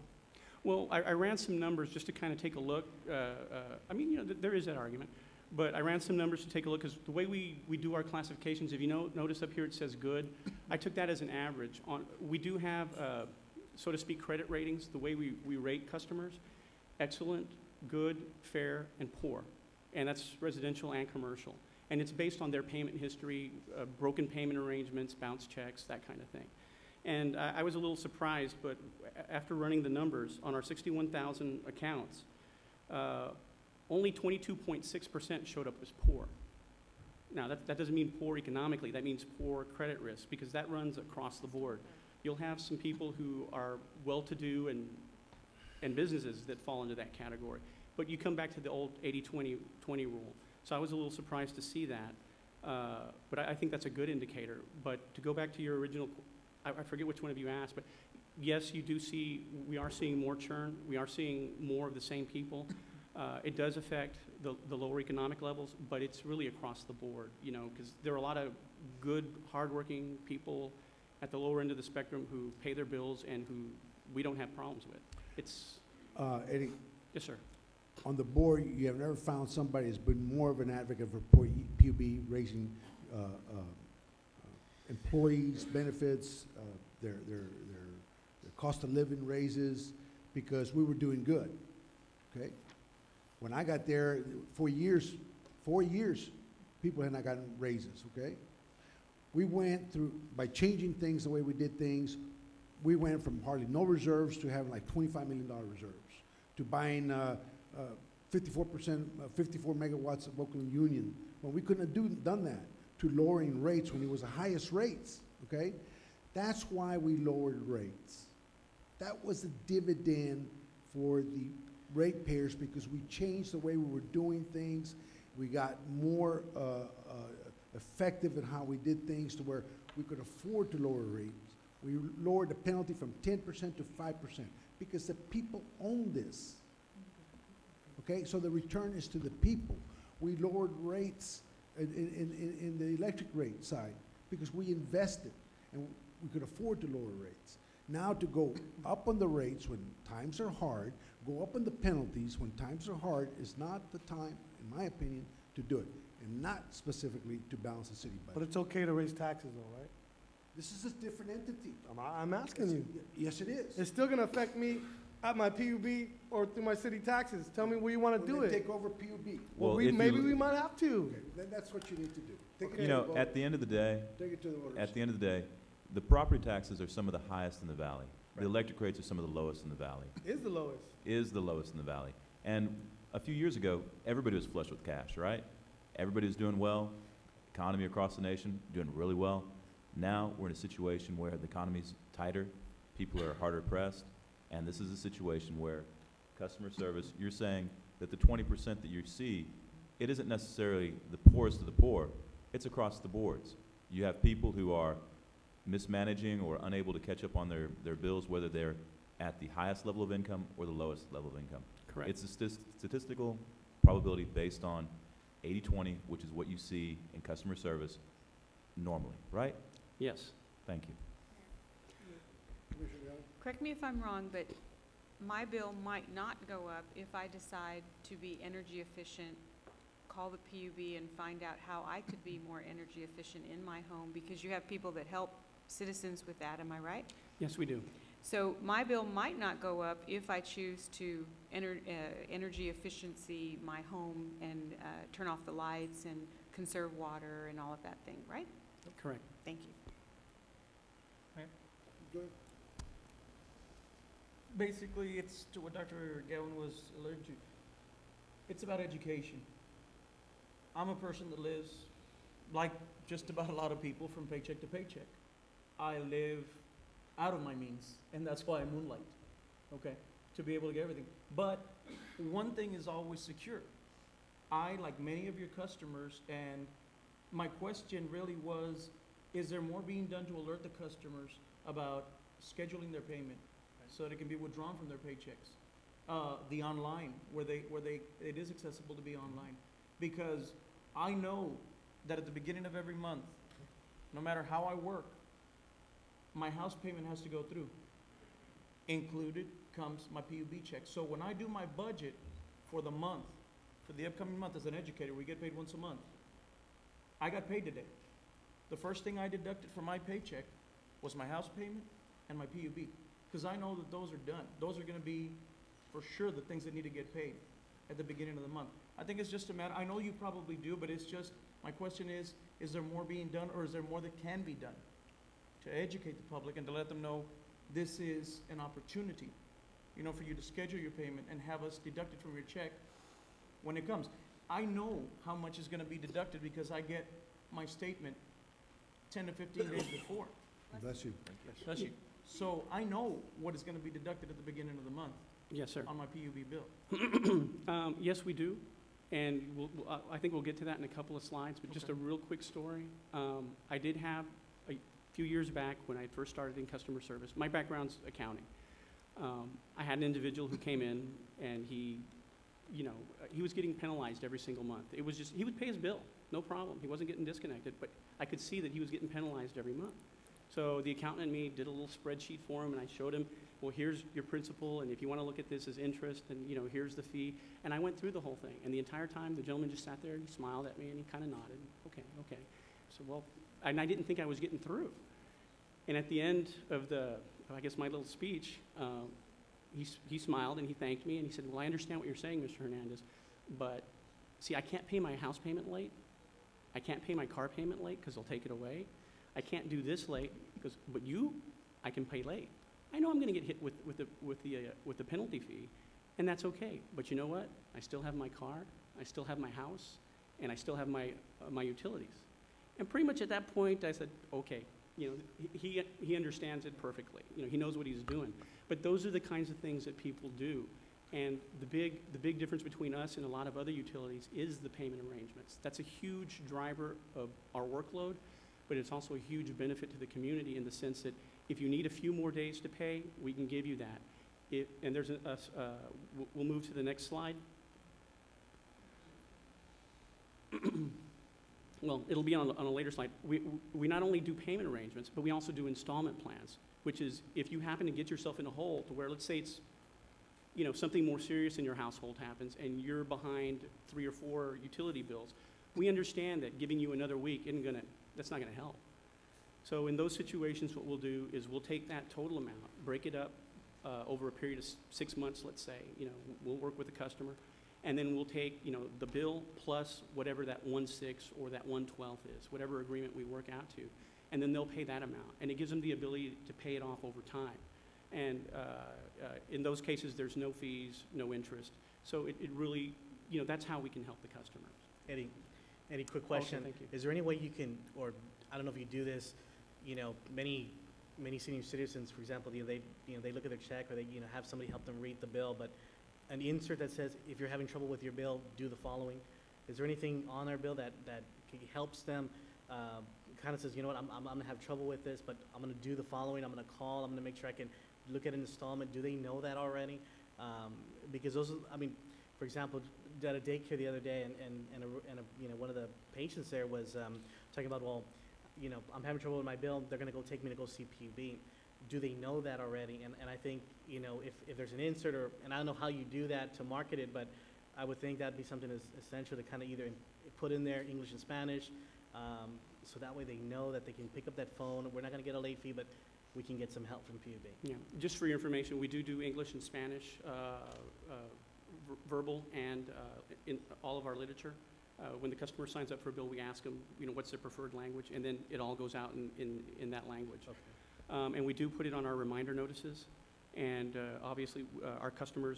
Well, I ran some numbers just to kind of take a look. I mean, there is that argument, but I ran some numbers to take a look because the way we do our classifications, if you notice up here it says good, I took that as an average. We do have, so to speak, credit ratings, the way we rate customers: excellent, good, fair, and poor. And that's residential and commercial. And it's based on their payment history, broken payment arrangements, bounce checks, that kind of thing. And I was a little surprised, but after running the numbers on our 61,000 accounts, only 22.6% showed up as poor. Now, that doesn't mean poor economically. That means poor credit risk, because that runs across the board. You'll have some people who are well-to-do and businesses that fall into that category. But you come back to the old 80-20 rule. So I was a little surprised to see that. But I think that's a good indicator. But to go back to your original, I forget which one of you asked, but yes, we are seeing more churn. We are seeing more of the same people. It does affect the lower economic levels, but it's really across the board, because there are a lot of good, hardworking people at the lower end of the spectrum who pay their bills and who we don't have problems with. It's, Eddie, yes, sir. on the board, you have never found somebody who's been more of an advocate for PUB raising employees' benefits, their cost of living raises, because we were doing good, okay? When I got there, 4 years, people had not gotten raises, okay? We went through, by changing things the way we did things, we went from hardly no reserves to having like $25 million reserves, to buying 54 megawatts of Oakland Union, when we couldn't have done that, to lowering rates when it was the highest rates, okay? That's why we lowered rates. That was a dividend for the ratepayers, because we changed the way we were doing things. We got more effective in how we did things to where we could afford to lower rates. We lowered the penalty from 10% to 5% because the people own this. Okay, so the return is to the people. We lowered rates in the electric rate side because we invested and we could afford to lower rates. Now to go up on the rates when times are hard, go up on the penalties when times are hard is not the time, in my opinion, to do it, and not specifically to balance the city budget. But it's okay to raise taxes though, right? This is a different entity. I'm asking you. Yes, it is. It's still gonna affect me at my PUB or through my city taxes. Tell me where you wanna do Then it. take over PUB. Well, if you maybe look- we might have to. Okay, then that's what you need to do. Take it You to the know, voters. at the end of the day, Take it to the voters. at the end of the day, the property taxes are some of the highest in the valley. The electric rates are some of the lowest in the valley. Is the lowest. Is the lowest in the valley. And a few years ago, everybody was flush with cash, right? Everybody was doing well. Economy across the nation doing really well. Now we're in a situation where the economy's tighter, people are harder pressed, and this is a situation where customer service, you're saying that the 20% that you see, it isn't necessarily the poorest of the poor, it's across the boards. You have people who are mismanaging or unable to catch up on their bills, whether they're at the highest level of income or the lowest level of income. Correct. It's a statistical probability based on 80-20, which is what you see in customer service normally, right? Yes. Thank you. Correct me if I'm wrong, but my bill might not go up if I decide to be energy efficient, call the PUB and find out how I could be more energy efficient in my home, because you have people that help citizens with that, am I right? Yes, we do. So my bill might not go up if I choose to energy efficiency my home and turn off the lights and conserve water and all of that thing, right? Correct. Thank you. Basically, it's to what Dr. Gowan was alluding to. It's about education. I'm a person that lives, like just about a lot of people, from paycheck to paycheck. I live out of my means, and that's why I moonlight, okay, to be able to get everything. But one thing is always secure. I, like many of your customers, and my question really was, is there more being done to alert the customers about scheduling their payment so that it can be withdrawn from their paychecks? The online, where it is accessible to be online. Because I know that at the beginning of every month, no matter how I work, my house payment has to go through. Included comes my PUB check. So when I do my budget for the month, for the upcoming month as an educator, we get paid once a month. I got paid today. The first thing I deducted from my paycheck was my house payment and my PUB, because I know that those are done. Those are gonna be, for sure, the things that need to get paid at the beginning of the month. I think it's just a matter, I know you probably do, but it's just, my question is there more being done, or is there more that can be done to educate the public and to let them know this is an opportunity, you know, for you to schedule your payment and have us deduct it from your check when it comes. I know how much is gonna be deducted because I get my statement 10 to 15 days before. Bless you. Bless you. So I know what is gonna be deducted at the beginning of the month. Yes, sir. On my PUB bill. Yes, we do. And I think we'll get to that in a couple of slides, but just a real quick story. I did have, a few years back when I first started in customer service, my background's accounting. I had an individual who came in and he was getting penalized every single month. It was just, he would pay his bill, no problem. He wasn't getting disconnected, but I could see that he was getting penalized every month. So the accountant and me did a little spreadsheet for him, and I showed him well, here's your principal, and if you want to look at this as interest, and, you know, here's the fee. And I went through the whole thing, and the entire time, the gentleman just sat there and he smiled at me, and he kind of nodded. Okay, okay. So, well, and I didn't think I was getting through. And at the end of I guess, my little speech, he smiled and he thanked me, and he said, well, I understand what you're saying, Mr. Hernandez, but see, I can't pay my house payment late. I can't pay my car payment late because they'll take it away. I can't do this late but I can pay late. I know I'm going to get hit with the penalty fee, and that's okay. But you know what? I still have my car, I still have my house, and I still have my utilities. And pretty much at that point, I said, okay. You know, he understands it perfectly. You know, he knows what he's doing. But those are the kinds of things that people do. And the big difference between us and a lot of other utilities is the payment arrangements. That's a huge driver of our workload, but it's also a huge benefit to the community in the sense that if you need a few more days to pay, we can give you that. And there's we'll move to the next slide. Well, it'll be on a later slide. We not only do payment arrangements, but we also do installment plans, which is if you happen to get yourself in a hole to where, let's say it's, you know, something more serious in your household happens and you're behind 3 or 4 utility bills, we understand that giving you another week that's not gonna help. So in those situations, what we'll do is we'll take that total amount, break it up over a period of 6 months, let's say. You know, we'll work with the customer. And then we'll take, you know, the bill plus whatever that 1/6 or that 1/12 is, whatever agreement we work out to. And then they'll pay that amount. And it gives them the ability to pay it off over time. And in those cases, there's no fees, no interest. So it really, you know, that's how we can help the customers. Eddie, quick question. Okay, thank you. Is there any way you can, or I don't know if you do this, you know, many senior citizens, for example, they look at their check or they, you know, have somebody help them read the bill, but an insert that says, if you're having trouble with your bill, do the following. Is there anything on our bill that helps them, kind of says, you know what, I'm gonna have trouble with this, but I'm gonna do the following, I'm gonna call, I'm gonna make sure I can look at an installment. Do they know that already? Because those, I mean, for example, at a daycare the other day, and you know, one of the patients there was talking about, well, you know, I'm having trouble with my bill, they're gonna take me to go see PUB. Do they know that already? And I think, you know, if there's an insert, and I don't know how you do that to market it, but I would think that'd be something that's essential to kind of either put in there English and Spanish, so that way they know that they can pick up that phone. We're not going to get a late fee, but we can get some help from PUB. Yeah, just for your information, we do English and Spanish, verbal, and in all of our literature. When the customer signs up for a bill, we ask them, you know, what's their preferred language, and then it all goes out in that language. Okay. And we do put it on our reminder notices, and obviously our customer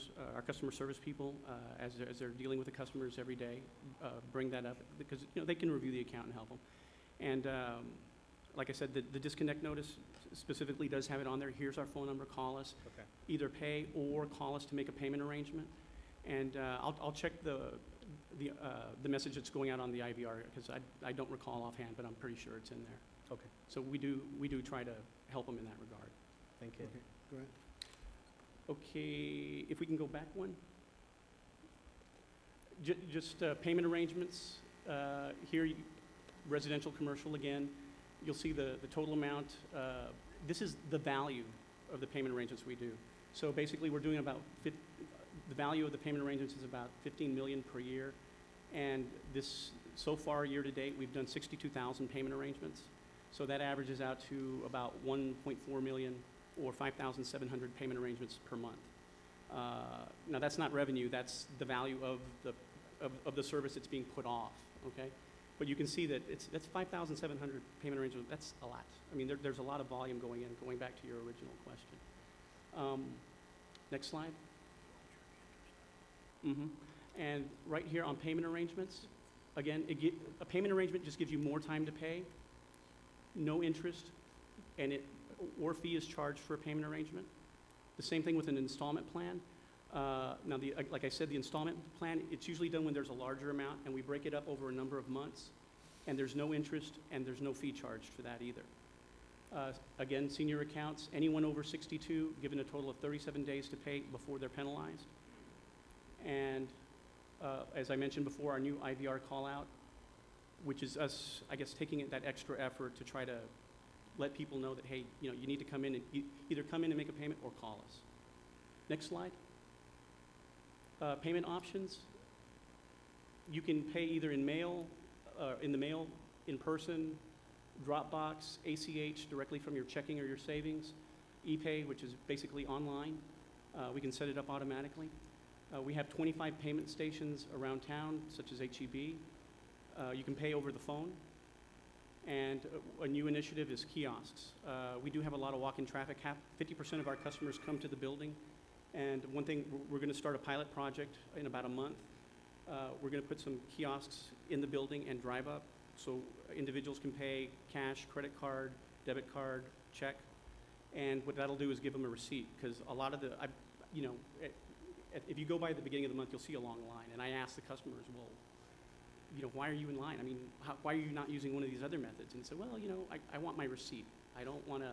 service people, as they're dealing with the customers every day, bring that up because, you know, they can review the account and help them. And like I said, the disconnect notice specifically does have it on there. Here's our phone number. Call us. Okay. Either pay or call us to make a payment arrangement. And I'll check the message that's going out on the IVR because I don't recall offhand, but I'm pretty sure it's in there. Okay. So we do try to help them in that regard. Thank you. Okay, go ahead. Okay, if we can go back one. Just payment arrangements. Here, residential, commercial again. You'll see the total amount. This is the value of the payment arrangements we do. So basically, we're doing about, the value of the payment arrangements is about $15 million per year. And this, so far, year to date, we've done 62,000 payment arrangements. So that averages out to about 1.4 million or 5,700 payment arrangements per month. Now that's not revenue, that's the value of the service that's being put off, okay? But you can see that that's 5,700 payment arrangements, that's a lot. I mean, there's a lot of volume going in, going back to your original question. Next slide. And right here on payment arrangements, again, a payment arrangement just gives you more time to pay, no interest, or fee is charged for a payment arrangement. The same thing with an installment plan. Now, like I said, the installment plan, it's usually done when there's a larger amount, and we break it up over a number of months, and there's no interest, and there's no fee charged for that either. Again, senior accounts, anyone over 62, given a total of 37 days to pay before they're penalized. And as I mentioned before, our new IVR call out, which is us, I guess, taking that extra effort to try to let people know that, hey, you know, you need to come in and either come in and make a payment or call us. Next slide. Payment options. You can pay either in mail, in the mail, in person, Dropbox, ACH, directly from your checking or your savings, ePay, which is basically online. We can set it up automatically. We have 25 payment stations around town, such as HEB. You can pay over the phone. And a new initiative is kiosks. We do have a lot of walk-in traffic. 50% of our customers come to the building. And one thing, we're going to start a pilot project in about a month. We're going to put some kiosks in the building and drive up, so individuals can pay cash, credit card, debit card, check. And what that'll do is give them a receipt, because a lot of the, you know, if you go by at the beginning of the month, you'll see a long line. And I ask the customers, well, you know, why are you in line? I mean, why are you not using one of these other methods? And say, well, you know, I want my receipt. I don't want to,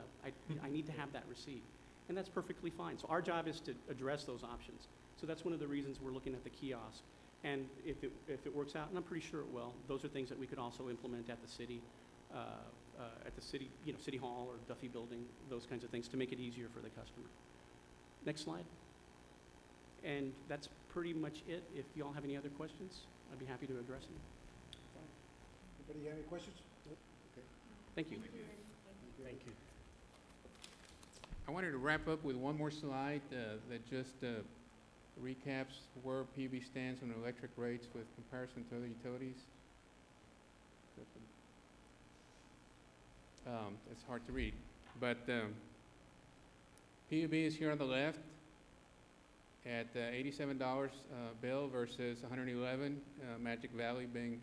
I need to have that receipt. And that's perfectly fine. So our job is to address those options. So that's one of the reasons we're looking at the kiosk. And if it works out, and I'm pretty sure it will, those are things that we could also implement at the city, you know, City Hall or Duffy Building, those kinds of things to make it easier for the customer. Next slide. And that's pretty much it. If you all have any other questions, I'd be happy to address them. Anybody have any questions? Nope. Okay. Thank you. Thank you. I wanted to wrap up with one more slide that just recaps where PUB stands on electric rates with comparison to other utilities. It's hard to read, but PUB is here on the left at $87 bill versus $111. Magic Valley being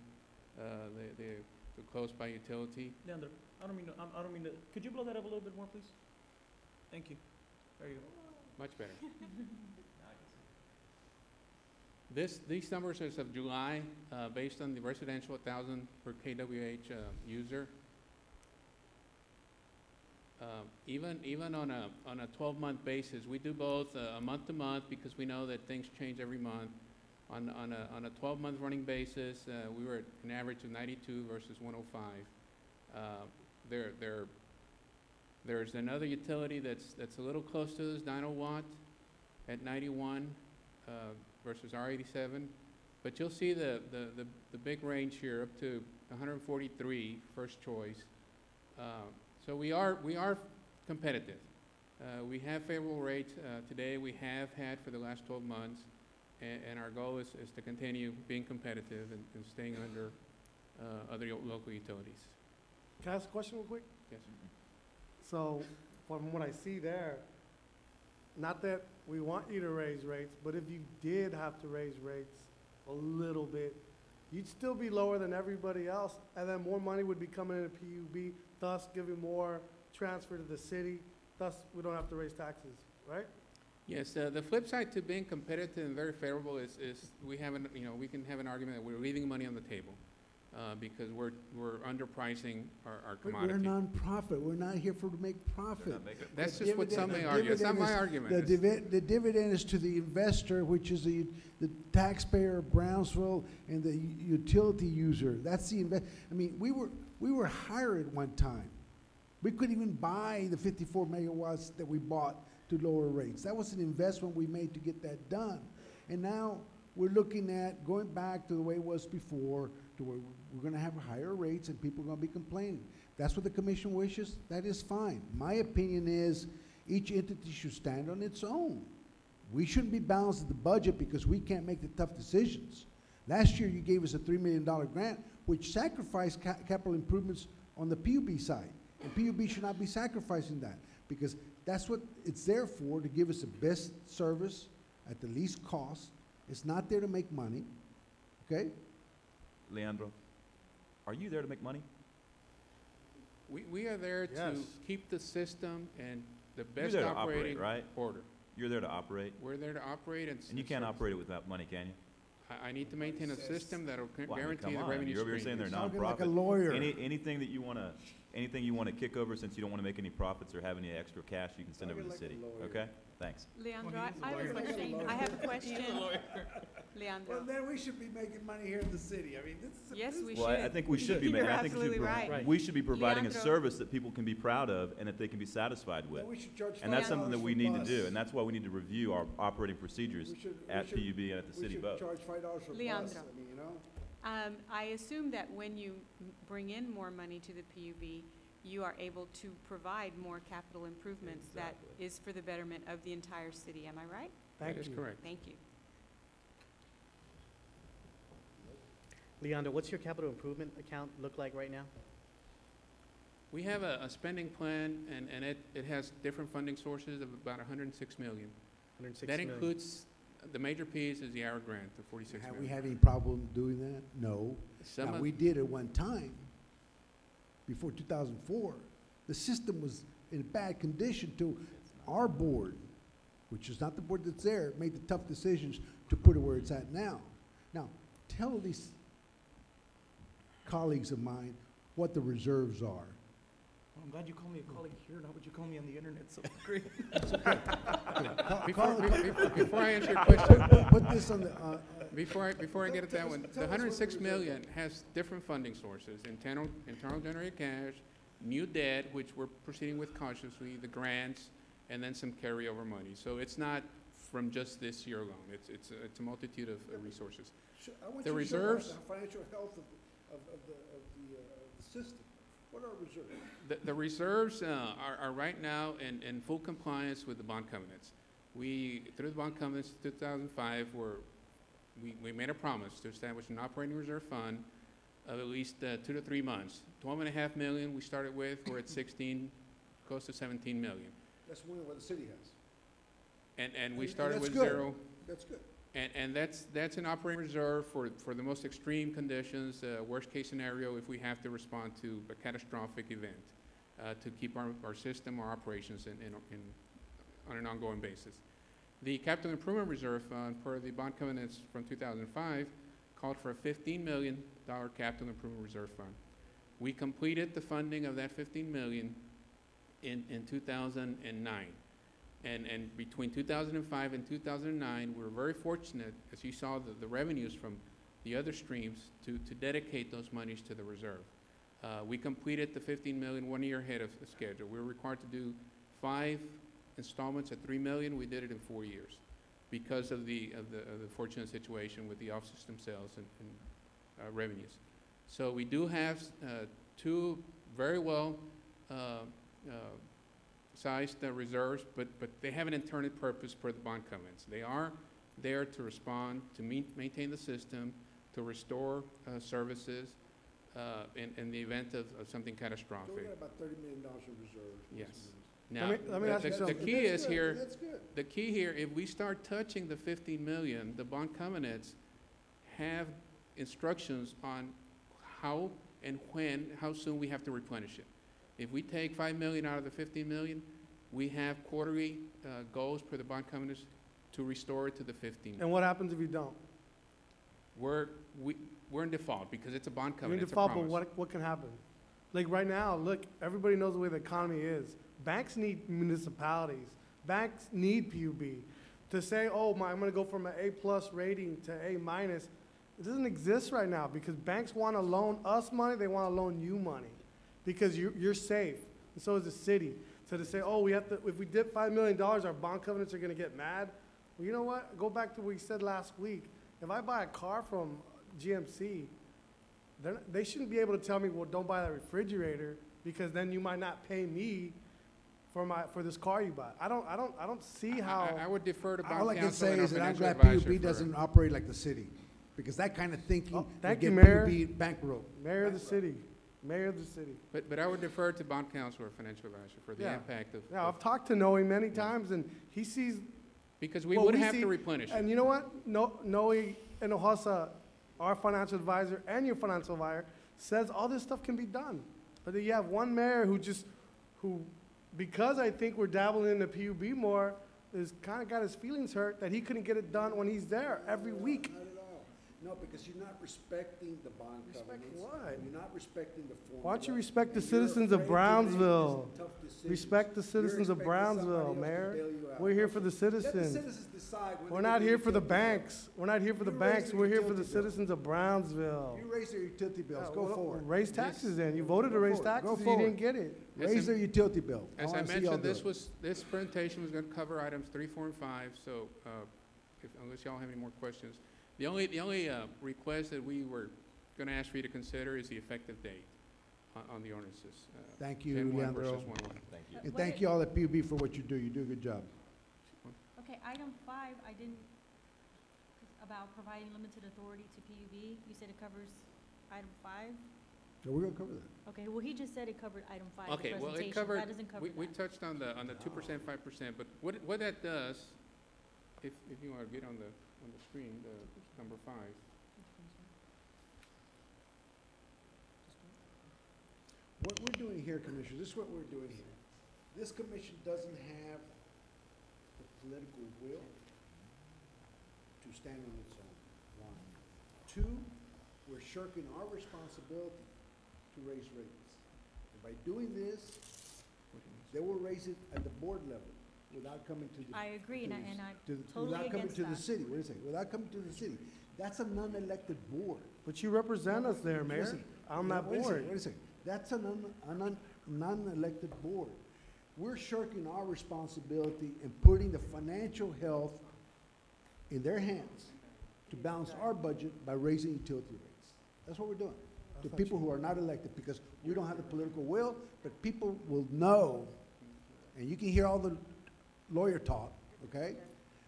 the close by utility. Leandro, I don't mean to, could you blow that up a little bit more, please? Thank you. There you go. Much better. These numbers as of July, based on the residential 1,000 per kWh user. Even on a 12-month basis, we do both a month-to-month because we know that things change every month. On a 12-month running basis, we were at an average of 92 versus 105. There's another utility that's a little close to this, 901 at 91 versus our 87. But you'll see the big range here up to 143 first choice. So we are competitive. We have favorable rates today. We have had for the last 12 months, and our goal is to continue being competitive and staying under other local utilities. Can I ask a question real quick? Yes. So from what I see there, not that we want you to raise rates, but if you did have to raise rates a little bit, you'd still be lower than everybody else, and then more money would be coming into PUB, thus giving more transfer to the city, thus we don't have to raise taxes, right? Yes, the flip side to being competitive and very favorable is we can have an argument that we're leaving money on the table because we're underpricing our commodity. We're a nonprofit. We're not here to make profit. That's just what some may argue. It's not my argument. The dividend is to the investor, which is the taxpayer of Brownsville and the utility user. That's the I mean, we were higher at one time. We couldn't even buy the 54 megawatts that we bought to lower rates. That was an investment we made to get that done. And now we're looking at going back to the way it was before, to where we're going to have higher rates and people are going to be complaining. That's what the commission wishes. That is fine. My opinion is each entity should stand on its own. We shouldn't be balanced at the budget because we can't make the tough decisions. Last year you gave us a $3 million grant, which sacrificed capital improvements on the PUB side. And PUB should not be sacrificing that because that's what it's there for, to give us the best service at the least cost. It's not there to make money, okay? Leandro, are you there to make money? We are there to keep the system and the best You're there operating to operate, right? order. You're there to operate. We're there to operate and you can't operate it without money, can you? I need to maintain a system that will Well, I mean, guarantee come the on. revenue You're over here stream. saying they're Talking nonprofit. like a lawyer. Anything that you want to, anything you want to kick over, since you don't want to make any profits or have any extra cash, you can send over to the city. Okay? Thanks. Leandro, I have a question. I have a question. Leandro. Well, then we should be making money here in the city. I mean, this is a Yes, we business. Well, should. I think we should be making, You're I think we should absolutely right. Right. we should be providing a Leandro. service that people can be proud of and that they can be satisfied with. Well, we should charge And that's something that $5 we for need to bus. do, and that's why we need to review our operating procedures We should- at we should- PUB and at the city both. We should charge $5 for bus. Leandro. I mean, you know? I assume that when you bring in more money to the PUB, you are able to provide more capital improvements that Exactly. is for the betterment of the entire city. Am I right? Thank That is you. correct. Thank you. Leandro, what's your capital improvement account look like right now? We have a spending plan, and it has different funding sources of about 106 million. 106 That million. includes, the major piece is the hour grant, the 46 Have we million. had any problem doing that? No. Some Now, of- we did at one time, before 2004. The system was in bad condition till our board, which is not the board that's there, made the tough decisions to put it where it's at now. Now, tell these colleagues of mine what the reserves are. Well, I'm glad you called me a colleague here, not what you call me on the internet, so great. Before I answer your question, Put this on the, before I get at that one, Tell the us what 106 the million has different funding sources: internal generated cash, new debt, which we're proceeding with cautiously, the grants, and then some carryover money. So it's not from just this year alone. It's a multitude of resources. I want The you to show us reserves- the financial health of the system. What are reserves? The reserves are right now in full compliance with the bond covenants. Through the bond covenants 2005, we made a promise to establish an operating reserve fund of at least 2 to 3 months. 12.5 million we started with, we're at 16, close to 17 million. That's more than what the city has. And we And started that's with good. 0. That's good. And that's an operating reserve for the most extreme conditions, worst case scenario if we have to respond to a catastrophic event, to keep our system, our operations on an ongoing basis. The Capital Improvement Reserve Fund, per the bond covenants from 2005, called for a $15 million Capital Improvement Reserve Fund. We completed the funding of that $15 million in 2009. And between 2005 and 2009, we were very fortunate, as you saw the revenues from the other streams, to dedicate those monies to the reserve. We completed the $15 million 1 year ahead of schedule. We were required to do 5 installments at $3 million. We did it in 4 years because of the fortunate situation with the off-system sales and revenues. So we do have 2 very well sized reserves, but they have an intended purpose per the bond covenants. They are there to respond, to maintain the system, to restore services in the event of something So we catastrophic. got about $30 million in reserve. Yes. Now, Now, Let me ask you the something. key is here, That's good. the key here, if we start touching the 15 million, the bond covenants have instructions on how and how soon we have to replenish it. If we take 5 million out of the 15 million, we have quarterly goals per the bond covenants to restore it to the 15. And what happens if you don't? We're in default because it's a bond You're in covenant, it's a default, but promise. what can happen? Like right now, look, everybody knows the way the economy is. Banks need municipalities. Banks need PUB. To say, oh, I'm gonna go from an A+ rating to A-, it doesn't exist right now because banks wanna loan us money, they wanna loan you money because you're safe, and so is the city. So to say, oh, if we dip $5 million, our bond covenants are gonna get mad. Well, you know what? Go back to what we said last week. If I buy a car from GMC, they shouldn't be able to tell me, well, don't buy that refrigerator because then you might not pay me for this car you buy. I don't see how. I would defer to All I bond can counsel say and our is that I'm financial glad advisor PUB for- doesn't operate like the city, because that kind of thinking Oh, would thank get you, Mayor. PUB bankrupt. Mayor of the city, mayor of the city. But I would defer to bond counsel or financial advisor for the Yeah. impact of. Yeah, I've talked to Noe many times and he sees. Because we what would have see, to replenish it. And you know what? Noe and Ohosa, our financial advisor and your financial advisor, says all this stuff can be done. But then you have one mayor who, because I think we're dabbling in the PUB more, is kind of got his feelings hurt that he couldn't get it done when he's there every week. Not at all. No, because you're not respecting the bond Respect covenants. what? You're not respecting the formula. Why don't you respect the and you're citizens of afraid to make Brownsville? these tough decisions. Respect the You're citizens of expecting somebody Brownsville, else to Mayor. bail you out. We're here for the Let the citizens. citizens decide whether We're they not get here for the utility bill. banks. We're not here for the You raise banks. the We're here for the utility bill. citizens of Brownsville. You raise their utility bills, Yeah, go well, forward. Raise taxes then. You voted to Go raise forward. Go taxes, and you forward. didn't get it. Raise their utility bill. As I wanna see y'all mentioned, do it. this presentation was gonna cover items 3, 4, and 5, so, unless y'all have any more questions. The only request that we were gonna ask for you to consider is the effective date on the ordinances. Thank you, 10-1 versus Leandro. 1-1. Thank you. And thank you all at PUB for what you do. You do a good job. Okay, item 5, I didn't, about providing limited authority to PUB, you said it covers item 5? So we're gonna cover that. Okay, well, he just said it covered item 5, the Okay, well, it presentation. covered, That doesn't cover we that. touched on the 2%, 5%, but what that does, if you wanna get on the screen, the number 5. What we're doing here, Commissioner, this is what we're doing here. This commission doesn't have the political will to stand on its own, one. Two, we're shirking our responsibility to raise rates. And by doing this, they will raise it at the board level without coming to the. I agree, and I to- totally without coming against to the that. city, wait a second, without coming to the city. That's a non-elected board. But you represent us there, Mayor, Listen, on that wait a second, board. Wait a second, that's a non-elected board. We're shirking our responsibility and putting the financial health in their hands to balance our budget by raising utility rates. That's what we're doing. To people who are not elected, because we don't have the political will, but people will know, and you can hear all the lawyer talk, okay?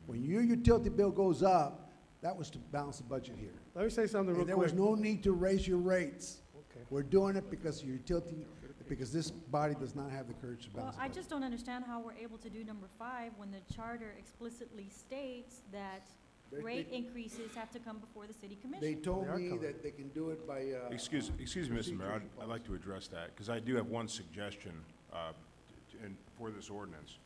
When your utility bill goes up, that was to balance the budget here. Let me say something real And quick. there was no need to raise your rates. Okay. We're doing it because your utility, because this body does not have the courage to Well, balance the I budget. just don't understand how we're able to do number 5 when the charter explicitly states that They- rate they- increases have to come before the city commission. They told They are me coming. that they can do it by, Excuse me, Mr. Mayor, procedures I'd like to address that, because I do have one suggestion for this ordinance.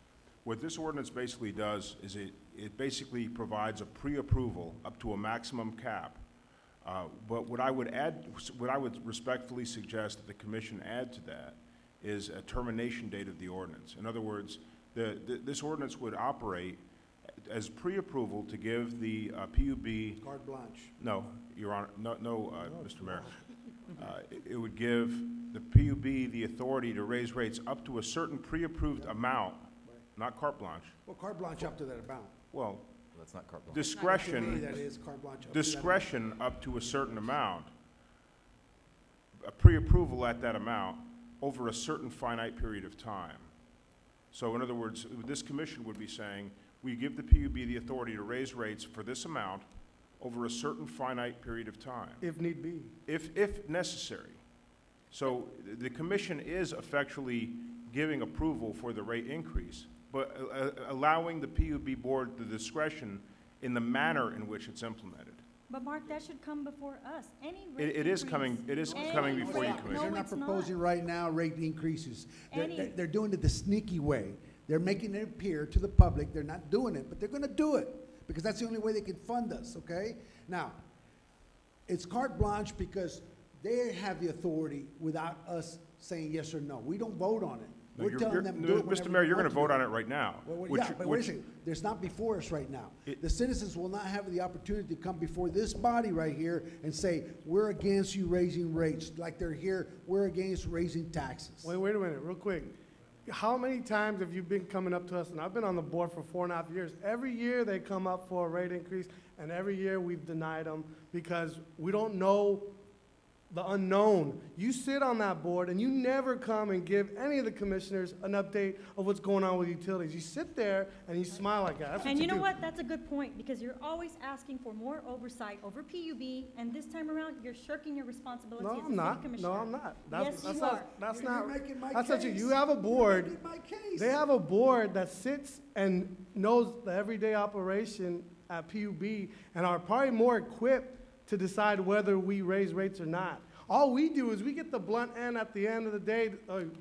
What this ordinance basically does is it basically provides a pre-approval up to a maximum cap. But what I would respectfully suggest that the commission add to that is a termination date of the ordinance. In other words, this ordinance would operate as pre-approval to give the PUB. carte blanche. No, Your Honor, no, Mr. Mayor. It would give the PUB the authority to raise rates up to a certain pre-approved amount, not carte blanche. Well, carte blanche up to that amount. Well, That's not carte blanche. To me, discretion, that is carte blanche up to that amount. discretion up to a certain amount, a pre-approval at that amount over a certain finite period of time. So in other words, this commission would be saying, we give the PUB the authority to raise rates for this amount over a certain finite period of time, If need be. if necessary. So the commission is effectually giving approval for the rate increase, but allowing the PUB board the discretion in the manner in which it's implemented. But Mark, that should come before us. Any rate It is increase- coming, it is any coming before you, rate- Commissioner. They're No, not it's not. proposing right now rate increases. Any- They're doing it the sneaky way. They're making it appear to the public, they're not doing it, but they're gonna do it, because that's the only way they can fund us, okay? Now, it's carte blanche because they have the authority without us saying yes or no. We don't vote on it. No, We're you're- telling you're- them, do it Mr. whenever Mayor, you you're want gonna to vote do on it. it right now. Well, which- yeah, but wait a which- second, it's not before us right now. The citizens will not have the opportunity to come before this body right here and say, we're against you raising rates, like they're here, we're against raising taxes. Wait a minute, real quick. How many times have you been coming up to us, and I've been on the board for 4.5 years. Every year they come up for a rate increase, and every year we've denied them because we don't know the unknown. You sit on that board and you never come and give any of the commissioners an update of what's going on with utilities. You sit there and you smile like that. That's what And you know do. what? That's a good point, because you're always asking for more oversight over PUB, and this time around, you're shirking your responsibility No, as a I'm city not. commissioner. No, I'm not. Yes, you not, are. That's You're not. making my That's not you. case. You have a board. You're making my case. They have a board that sits and knows the everyday operation at PUB and are probably more equipped to decide whether we raise rates or not. All we do is we get the blunt end at the end of the day,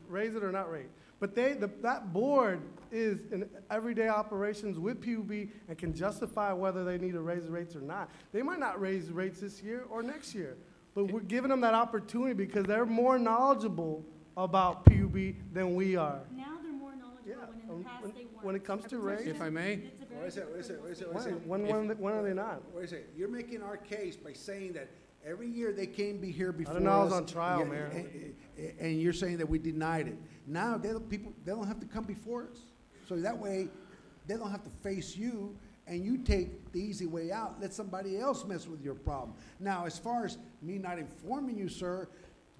raise it or not raise. But that board is in everyday operations with PUB and can justify whether they need to raise rates or not. They might not raise rates this year or next year, but we're giving them that opportunity because they're more knowledgeable about PUB than we are. Now they're more knowledgeable when in the past they weren't. When it comes to rates. If I may, Wait a second. When are they not? Wait a second. You're making our case by saying that every year they came be here before I don't know, I was us, on trial, yeah, Mayor. And you're saying that we denied it. Now, they don't have to come before us. So that way, they don't have to face you, and you take the easy way out. Let somebody else mess with your problem. Now, as far as me not informing you, sir,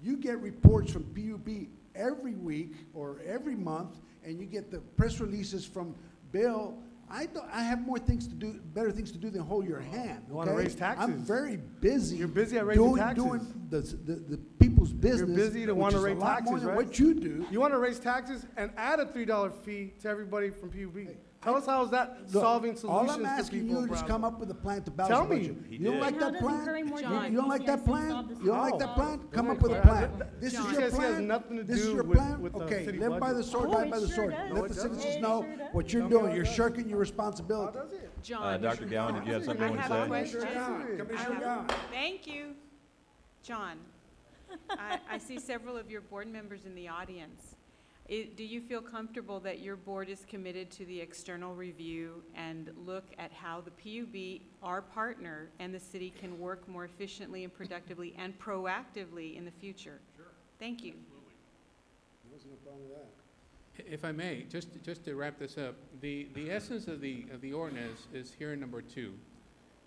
you get reports from PUB every week or every month, and you get the press releases from Bill. I have more things to do, better things to do than hold your hand. You want to raise taxes? I'm very busy. You're busy at raising taxes. Doing the people's business. You're busy to want to raise taxes, more than right? what you do. You want to raise taxes and add a $3 fee to everybody from PUB. Tell us how is that solving solutions All I'm asking to people. you is come up with a plan to balance Tell the me. budget. He You don't did. like And how that does plan? incurring more You taxes don't like that yes, solve plan? this You don't like problem? that plan? Come up Go with a ahead. plan. This is John. your This has plan? nothing to This is do your with- plan? with the Okay, city live by the budget. sword, Oh, die it by the sure sword. does. Let No, the it citizens doesn't. know It sure does. what you're Tell me doing. how it You're does. shirking your How responsibility. does it? John. Dr. Gowan, did you have something I you want have to a say? question. Commissioner I Gowan. have- Thank you. John, I see several of your board members in the audience. Do you feel comfortable that your board is committed to the external review and look at how the PUB, our partner, and the city can work more efficiently and productively and proactively in the future? Sure. Thank you. There's no problem with that. if I may, just to wrap this up, the essence of the ordinance is here in number 2.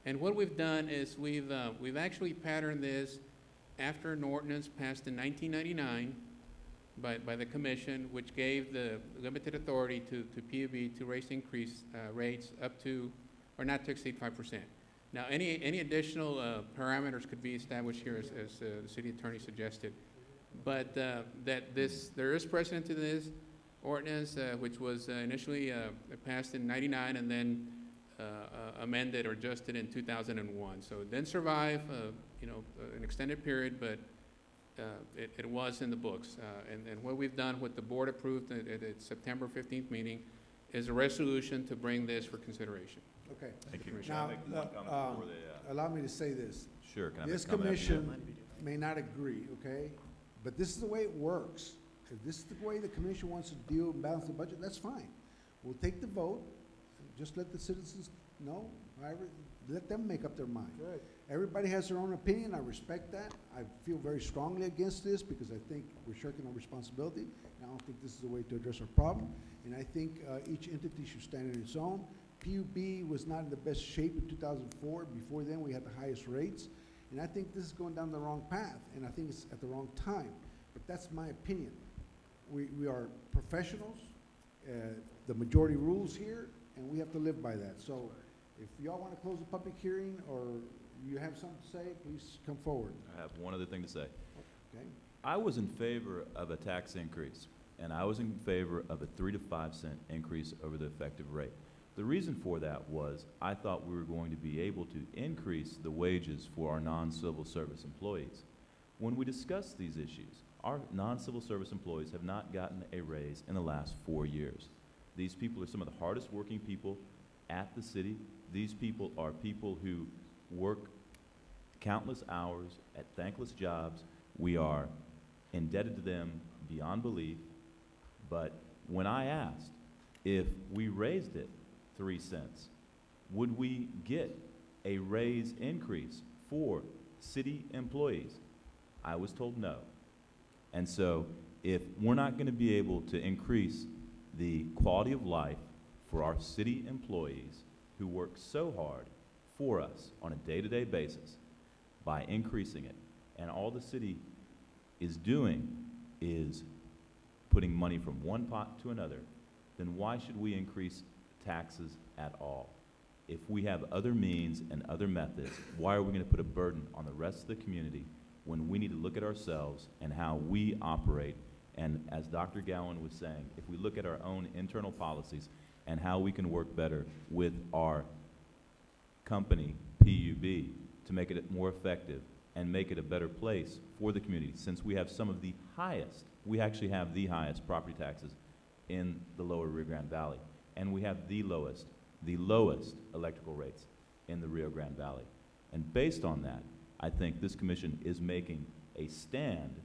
And what we've done is we've actually patterned this after an ordinance passed in 1999 by the commission, which gave the limited authority to PUB to increase rates up to, or not to exceed 5%. Now, any additional parameters could be established here as the city attorney suggested. But there is precedent to this ordinance, which was initially passed in 99 and then amended or adjusted in 2001. So it didn't survive, an extended period, but it was in the books. And what we've done, what the board approved at its September 15th meeting, is a resolution to bring this for consideration. Okay. Thank you. Now, Can I make one comment before they, allow me to say this. Sure, can I make This a comment after you? commission may not agree, okay? But this is the way it works. If this is the way the commission wants to deal and balance the budget, that's fine. We'll take the vote, just let the citizens know, however, let them make up their mind. Good. Everybody has their own opinion, I respect that. I feel very strongly against this because I think we're shirking our responsibility. And I don't think this is the way to address our problem. And I think each entity should stand on its own. PUB was not in the best shape in 2004. Before then, we had the highest rates. And I think this is going down the wrong path, and I think it's at the wrong time. But that's my opinion. We are professionals, the majority rules here, and we have to live by that. So if y'all want to close the public hearing or you have something to say, please come forward. I have one other thing to say. Okay? I was in favor of a tax increase, and I was in favor of a 3 to 5 cent increase over the effective rate. The reason for that was I thought we were going to be able to increase the wages for our non-civil service employees. When we discuss these issues, our non-civil service employees have not gotten a raise in the last 4 years. These people are some of the hardest working people at the city. These people are people who work countless hours at thankless jobs. We are indebted to them beyond belief. But when I asked if we raised it 3 cents, would we get a raise increase for city employees? I was told no. And so if we're not going to be able to increase the quality of life for our city employees who work so hard for us on a day-to-day basis by increasing it, and all the city is doing is putting money from one pot to another, then why should we increase taxes at all? If we have other means and other methods, why are we going to put a burden on the rest of the community when we need to look at ourselves and how we operate? And as Dr. Gowan was saying, if we look at our own internal policies and how we can work better with our company, PUB, to make it more effective and make it a better place for the community, since we have some of the highest, we actually have the highest property taxes in the lower Rio Grande Valley, and we have the lowest electrical rates in the Rio Grande Valley. And based on that, I think this commission is making a stand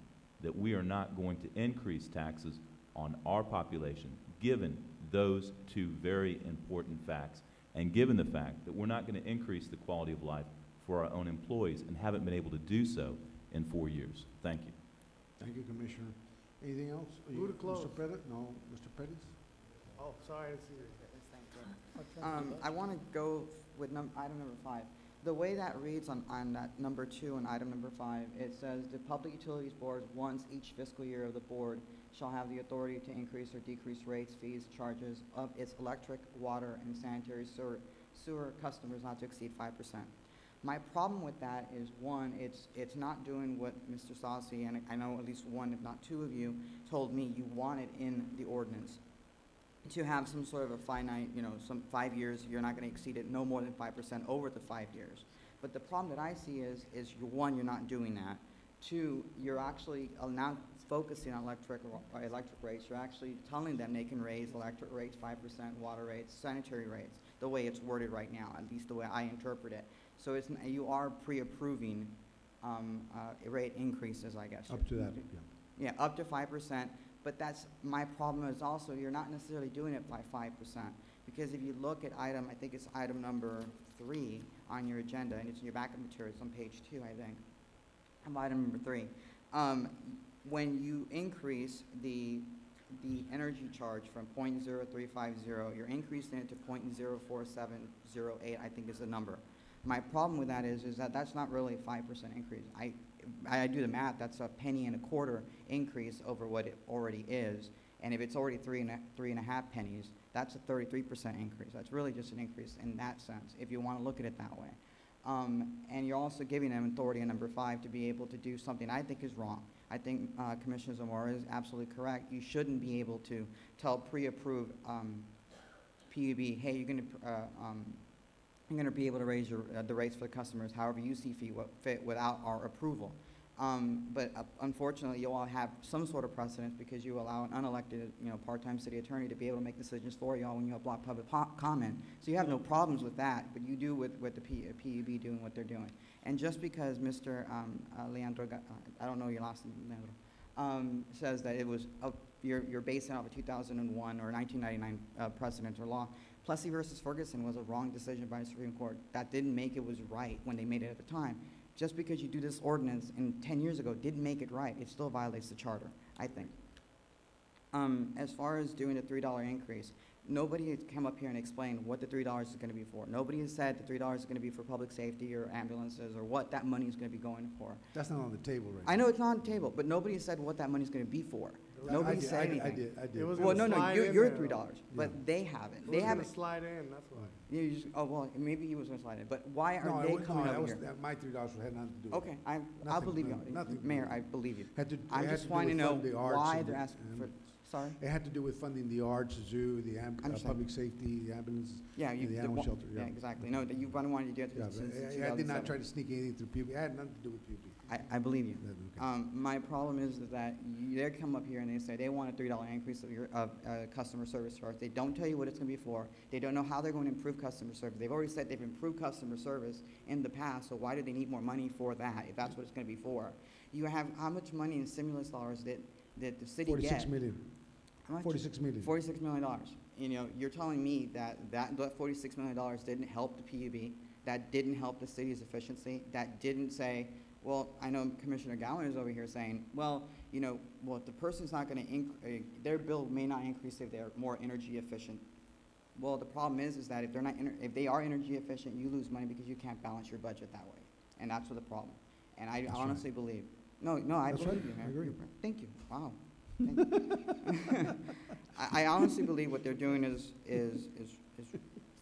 that we are not going to increase taxes on our population, given those two very important facts, and given the fact that we're not going to increase the quality of life for our own employees and haven't been able to do so in 4 years. Thank you. Thank you, Commissioner. Anything else? Move to close. Mr. Pettit? No, Mr. Pettit? Oh, sorry, I didn't see you. I want to go with item number 5. The way that reads on that number 2 and item number 5, it says the Public Utilities Board, once each fiscal year of the board, shall have the authority to increase or decrease rates, fees, charges of its electric, water, and sanitary sewer customers not to exceed 5%. My problem with that is, one, it's not doing what Mr. Saucy, and I know at least one, if not two of you, told me you wanted in the ordinance, to have some sort of a finite, some 5 years, you're not going to exceed it no more than 5% over the 5 years. But the problem that I see is one, you're not doing that. Two, you're actually now focusing on electric rates. You're actually telling them they can raise electric rates 5%, water rates, sanitary rates, the way it's worded right now, at least the way I interpret it. So you are pre-approving rate increases, I guess. Up to that, yeah. Yeah, up to 5%. But that's my problem is also you're not necessarily doing it by 5%, because if you look at I think it's item number 3 on your agenda, and it's in your backup materials on page 2, I think, of item number 3. When you increase the energy charge from 0.0350, you're increasing it to 0.04708, I think is the number. My problem with that is that that's not really a 5% increase. I do the math, that's a penny and a quarter increase over what it already is. And if it's already 3.5 pennies, that's a 33% increase. That's really just an increase in that sense, if you want to look at it that way. And you're also giving them authority in number 5 to be able to do something I think is wrong. I think Commissioner Zamora is absolutely correct. You shouldn't be able to tell pre-approved PUB, hey, you're going to be able to raise the rates for the customers however you see fit without our approval. But unfortunately, you all have some sort of precedence because you allow an unelected, part-time city attorney to be able to make decisions for you all when you have block public comment. So you have no problems with that, but you do with the PUB doing what they're doing. And just because Mr. Leandro, I don't know your last name, Leandro, says that it was you're basing it off a 2001 or 1999 precedent or law. Plessy versus Ferguson was a wrong decision by the Supreme Court. That didn't make it was right when they made it at the time. Just because you do this ordinance 10 years ago didn't make it right. It still violates the charter, I think. As far as doing the $3 increase, nobody has come up here and explained what the $3 is going to be for. Nobody has said the $3 is going to be for public safety or ambulances or what that money is going to be going for. That's not on the table right now. I know it's not on the table, but nobody has said what that money is going to be for. Nobody said anything. I did. Well, no, you're $3, but they haven't. They haven't. Slide in, that's why. Well, maybe he was going to slide in, but why aren't they coming over here? My $3 had nothing to do with it. Okay, I'll believe you. Nothing. Mayor, I believe you. I just want to know why they're asking for, sorry? It had to do with funding the arts, the zoo, the public safety, the ambulances, the animal shelter. Yeah, exactly. No, that you wanted to do it since 2007. I did not try to sneak anything through PUB. It had nothing to do with PUB. I believe you. My problem is that they come up here and they say they want a $3 increase of customer service charge. They don't tell you what it's going to be for. They don't know how they're going to improve customer service. They've already said they've improved customer service in the past, so why do they need more money for that if that's what it's going to be for? You have how much money in stimulus dollars that the city 46 million. How much? 46 million. $46 million. You're telling me that $46 million didn't help the PUB, that didn't help the city's efficiency, that didn't say, well, I know Commissioner Gowan is over here saying, well, if the person's not going to, their bill may not increase if they're more energy efficient. Well, the problem is that if they are energy efficient, you lose money because you can't balance your budget that way, and that's what the problem. And I honestly believe. No, I believe you, man. I agree. Thank you. Wow. Thank you. I honestly believe what they're doing is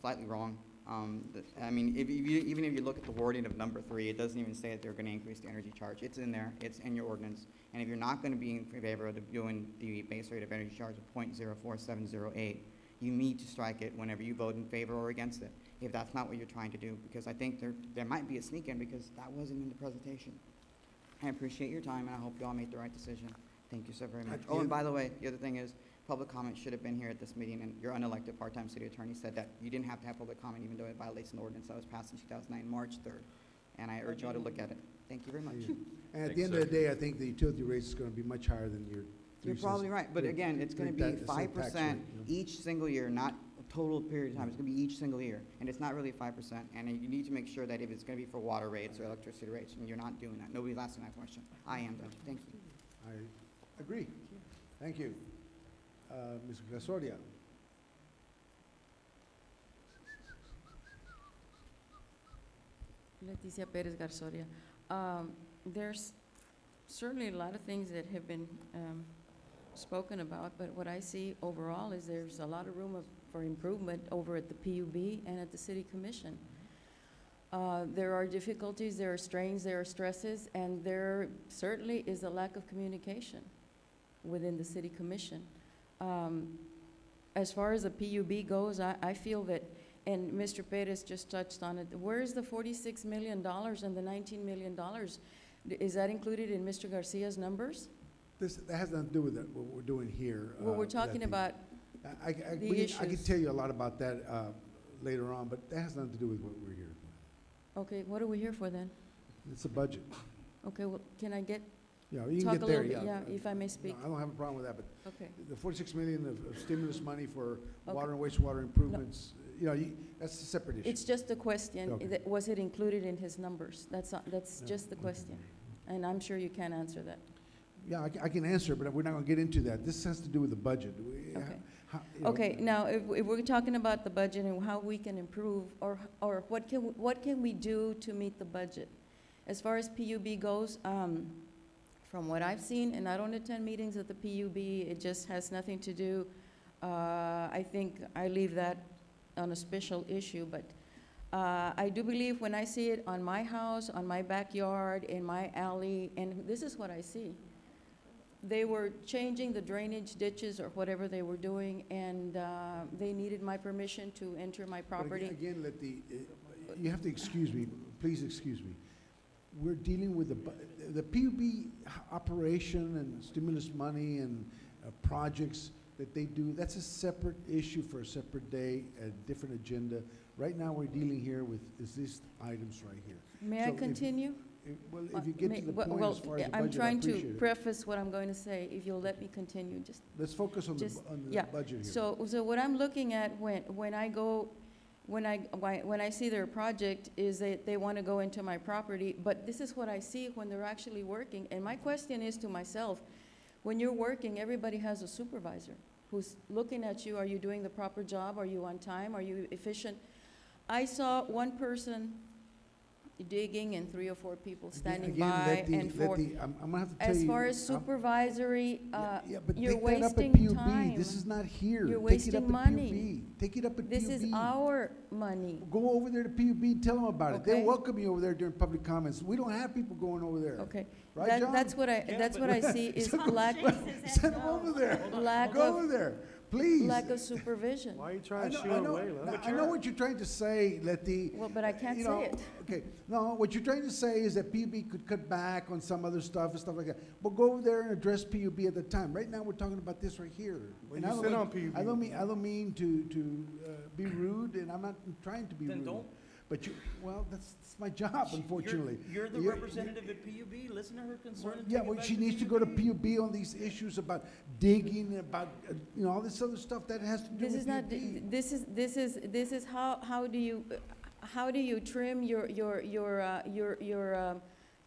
slightly wrong. I mean, even if you look at the wording of number 3, it doesn't even say that they're going to increase the energy charge. It's in there. It's in your ordinance. And if you're not going to be in favor of doing the base rate of energy charge of 0.04708, you need to strike it whenever you vote in favor or against it, if that's not what you're trying to do. Because I think there might be a sneak in because that wasn't in the presentation. I appreciate your time, and I hope you all make the right decision. Thank you so very much. At Oh, the and end- by the way, the other thing is, public comment should have been here at this meeting, and your unelected part-time city attorney said that you didn't have to have public comment, even though it violates an ordinance that was passed in 2009, March 3rd. And I urge you all to look at it. Thank you very much. And at the end of the day, I think the utility rate is gonna be much higher than your 3 You're cents. probably right, but again, it's gonna be It's a tax 5% rate, you know. each single year, not a total period of time. It's gonna be each single year, and it's not really 5%. And you need to make sure that if it's gonna be for water rates or electricity rates, and you're not doing that. Nobody's asking that question. I am, though. Thank you. I agree. Thank you. Ms. Gasoria. Leticia Perez Garzoria. There's certainly a lot of things that have been spoken about, but what I see overall is there's a lot of room for improvement over at the PUB and at the City Commission. There are difficulties, there are strains, there are stresses, and there certainly is a lack of communication within the City Commission. As far as the PUB goes, I feel that, and Mr. Perez just touched on it, where's the $46 million and the $19 million? Is that included in Mr. Garcia's numbers? That has nothing to do with what we're doing here. Well, we're talking about I the issues. can tell you a lot about that later on, but that has nothing to do with what we're here for. Okay, what are we here for then? It's a budget. Okay, well, can I get, Yeah, you can talk get a there, little bit, yeah. if I may speak? No, I don't have a problem with that, but Okay. the 46 million of stimulus money for Okay. water and wastewater improvements, you know, that's a separate issue. It's just a question, Okay. was it included in his numbers? That's just the question, and I'm sure you can't answer that. Yeah, I can answer, but we're not going to get into that. This has to do with the budget. Okay. You know, Okay, now, if we're talking about the budget and how we can improve, or what can we do to meet the budget? As far as PUB goes, from what I've seen, and I don't attend meetings at the PUB, it just has nothing to do, I think I leave that on a special issue, but I do believe when I see it on my house, on my backyard, in my alley, and this is what I see. They were changing the drainage ditches or whatever they were doing, and they needed my permission to enter my but property. again, you have to excuse me, please excuse me. We're dealing with the PUB operation and stimulus money and projects that they do. That's a separate issue for a separate day, a different agenda. Right now, we're dealing here with these items right here. May I So if- continue? Well, if you get to the point Well, as far as the I'm budget, I trying to appreciate it. preface what I'm going to say, if you'll let me continue, just. Let's focus on just- the yeah. budget here. So what I'm looking at when I see their project is that they want to go into my property, but this is what I see when they're actually working. And my question is to myself, when you're working, everybody has a supervisor who's looking at you. Are you doing the proper job? Are you on time? Are you efficient? I saw one person digging and 3 or 4 people standing Again, by, and I'm gonna have to tell you. as far as supervisory, But you're take that up at wasting PUB. time. This is not here. You're Take it up wasting at money. PUB. Take it up at PUB. This is our money. Go over there to PUB and tell them about it. They Okay. welcome you over there during public comments. We don't have people going over there. Okay. Right, John? That's what I see is lack, Send them over there. lack Go over of, there, please. lack of supervision. Why are you trying to shoot them away? Let them I know what you're trying to say, Letty. Well, but I can't You say know, it. Okay, no, what you're trying to say is that PUB could cut back on some other stuff and stuff like that. But go over there and address PUB at the time. Right now, we're talking about this right here. Well, And you I don't sit mean- on PUB. I don't mean to be rude, and I'm not trying to be Then rude. don't. But that's my job, unfortunately. You're the You're- representative at PUB, listen to her concern and Yeah, take it well, back she to needs to go to PUB. PUB on these issues about digging, about, all this other stuff that has to do This with is not, PUB. this is how do you trim your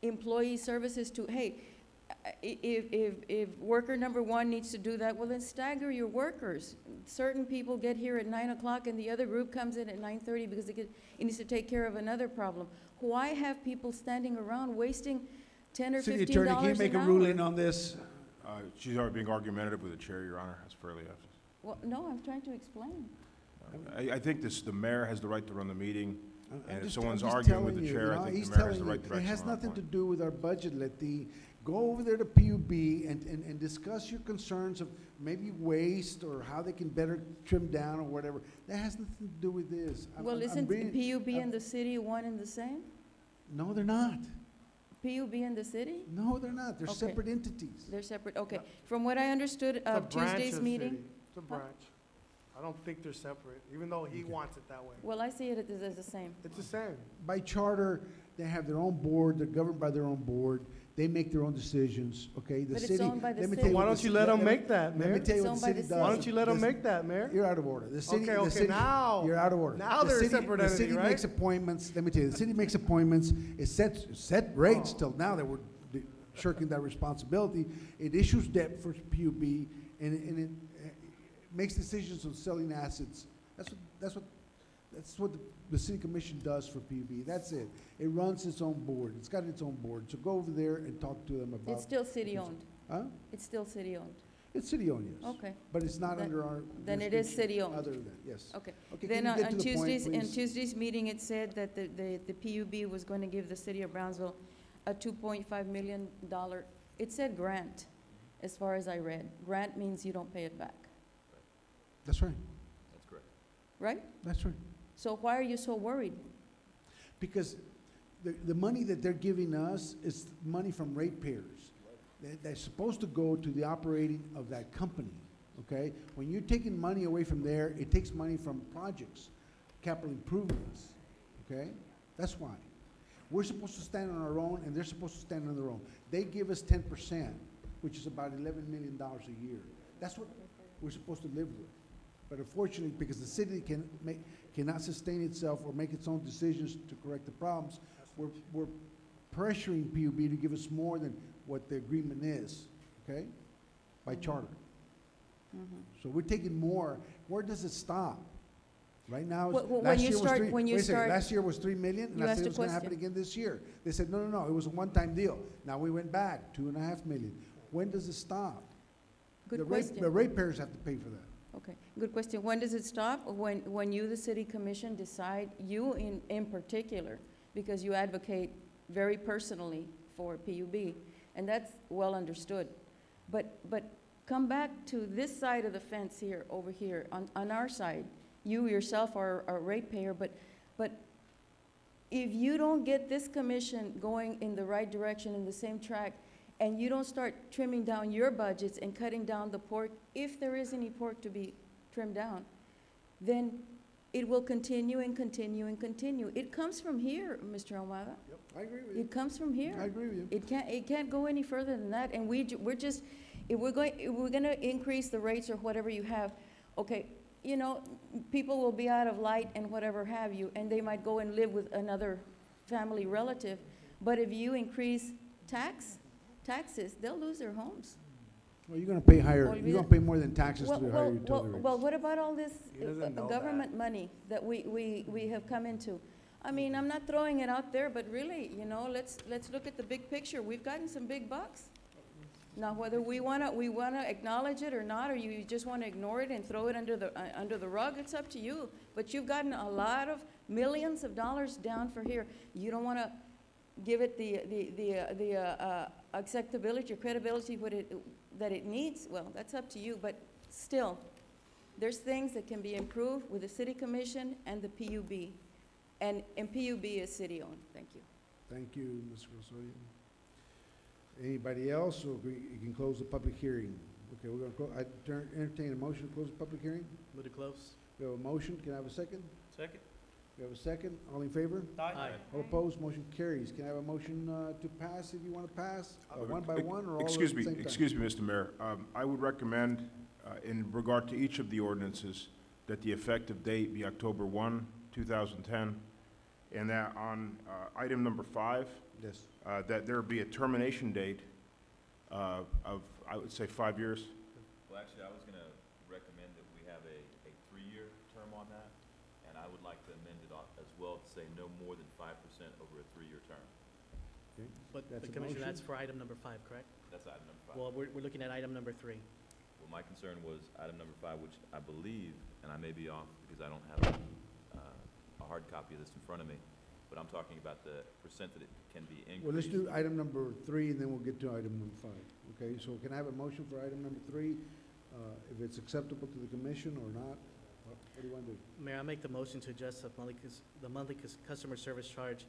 employee services to, hey, if worker number 1 needs to do that, well, then stagger your workers. Certain people get here at 9 o'clock and the other group comes in at 9:30 because it needs to take care of another problem. Why have people standing around wasting $10 or $15 City Attorney, can you make a ruling on this? She's already being argumentative with the chair, Your Honor. That's fairly obvious. Well, no, I'm trying to explain. I think the mayor has the right to run the meeting, and if I'm someone's just arguing with telling the you, chair, I think he's the mayor has the telling right you, direction It has on that nothing to point. do with our budget, Letty. Go over there to PUB and discuss your concerns of maybe waste or how they can better trim down or whatever. That has nothing to do with this. Well, isn't PUB and the city one and the same? No, they're not. PUB and the city? No, they're not. They're Okay. separate entities. They're separate, okay. From what I understood It's a of branch Tuesday's of meeting. city. It's a branch. I don't think they're separate, even though he wants it that way. Well, I see it as the same. It's the same. By charter, they have their own board, they're governed by their own board, they make their own decisions, okay? The But it's city. owned by the let me city. tell you Why what don't the you ci- let them me- make that, Let Mayor? me tell you It's what owned the by city the does. city. Why don't you let them The- make that, Mayor? You're out of order. The city, Okay, the okay, city, now. you're out of order. Now The they're a city- separate The entity, city right? makes appointments, let me tell you, the city makes appointments, it set rates Oh. till now that we're shirking that responsibility. It issues debt for PUB, and it makes decisions on selling assets. That's what the city commission does for PUB. That's it. It runs its own board. It's got its own board. So go over there and talk to them about. It's still city-owned. Huh? It's still city-owned. It's city-owned, yes. Okay. But it's not Then- under our. Then it is jurisdiction city-owned. Other than that, yes. Okay. Okay, Then can you get on to the point, in please? Tuesday's meeting, it said that the PUB was going to give the city of Brownsville a $2.5 million, it said grant, as far as I read. Grant means you don't pay it back, That's right. That's correct. right? That's right. So why are you so worried? Because the money that they're giving us is money from ratepayers. They're supposed to go to the operating of that company, okay? When you're taking money away from there, it takes money from projects, capital improvements, okay? That's why. We're supposed to stand on our own, and they're supposed to stand on their own. They give us 10%, which is about $11 million a year. That's what we're supposed to live with. But unfortunately, because the city cannot sustain itself or make its own decisions to correct the problems, we're pressuring PUB to give us more than what the agreement is, okay? By charter. So we're taking more. Where does it stop? Right now, Well, when last you year was start- three, when you wait a second, start- last year was 3 million, and You I asked said a it was gonna happen question. again this year. They said, no, it was a one-time deal. Now we went back, 2.5 million. When does it stop? Good question. The ratepayers have to pay for that. Okay, good question. When does it stop? When you, the city commission, decide, you in particular, because you advocate very personally for PUB, and that's well understood. But come back to this side of the fence here, over here, on our side. You yourself are a ratepayer, but if you don't get this commission going in the right direction, in the same track, and you don't start trimming down your budgets and cutting down the pork, if there is any pork to be trimmed down, then it will continue and continue and continue. It comes from here, Mr. Almada. Yep, I agree with you. It comes from here. I agree with you. It can't go any further than that, and we're just, if we're gonna increase the rates or whatever you have, okay, you know, people will be out of light and whatever have you, and they might go and live with another family relative, but if you increase taxes, they'll lose their homes. Well, you're gonna pay higher, Olvida- you're gonna pay more than taxes to the higher utility rates. Well, what about all this He doesn't know government money that we have come into? I mean, I'm not throwing it out there, but really, you know, let's look at the big picture. We've gotten some big bucks. Now, whether we wanna acknowledge it or not, or you just wanna ignore it and throw it under the rug, it's up to you. But you've gotten a lot of millions of dollars down for here. You don't wanna give it the acceptability or credibility that it needs. Well, that's up to you. But still, there's things that can be improved with the city commission and the PUB, and PUB is city-owned. Thank you. Thank you, Ms. Rosario. Anybody else, or you can close the public hearing? Okay, we're gonna entertain a motion to close the public hearing. Move to close. We have a motion, can I have a second? Second. We have a second, all in favor? Aye. All opposed, motion carries. Can I have a motion to pass, if you want to pass, one by one, or all at the Excuse same me, time? excuse me, Mr. Mayor. I would recommend, in regard to each of the ordinances, that the effective date be October 1, 2010, and that on item number 5, Yes. that there be a termination date of, I would say, 5 years. Well, actually, I was going to recommend that we have a 3-year term on that, and I would like to amend it as well to say no more than 5% over a 3-year term. Okay. But That's a Commissioner, motion. that's for item number 5, correct? That's item number 5. Well, we're looking at item number 3. Well, my concern was item number 5, which I believe, and I may be off because I don't have a hard copy of this in front of me, but I'm talking about the percent that it can be increased. Well, let's do item number 3, and then we'll get to item number 5. Okay, so can I have a motion for item number 3, if it's acceptable to the commission or not? What do you want to do? Mayor, I make the motion to adjust the monthly customer service charge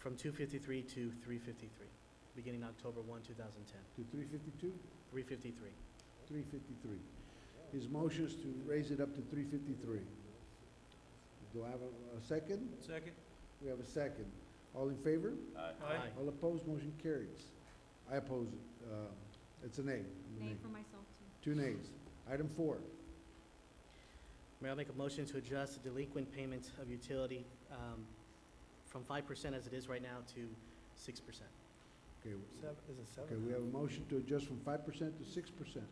from 253 to 353, beginning October 1, 2010. To 352? 353. 353. His motion is to raise it up to 353. Do I have a second? Second. We have a second. All in favor? Aye. All opposed, motion carries. I oppose it. It's a nay. I'm a Nay for myself, too. 2 nays. Item 4. Mayor, I'll make a motion to adjust the delinquent payments of utility from 5% as it is right now to 6%. Okay. Is it Okay, seven? we have a motion to adjust from 5% to 6%. Second.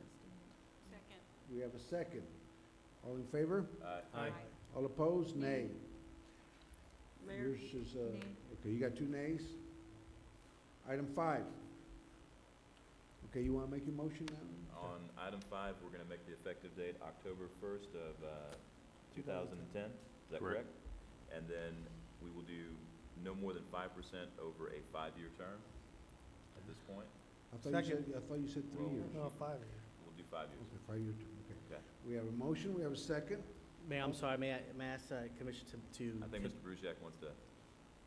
We have a second. All in favor? Aye. All opposed? Nay. Mayor? Yours is, Nay. okay, you got 2 nays. Item 5. Okay, you want to make your motion now? On item 5, we're going to make the effective date October 1st of 2010. Is that Correct. correct? And then we will do no more than 5% over a 5-year term at this point. I thought you said 3 Well, years. No, 5 years. We'll do 5 years. Okay, 5-year term, okay. Okay. We have a motion, we have a second. Mayor, I'm sorry, may I ask Commissioner to? I think Mr. Brusiak wants to.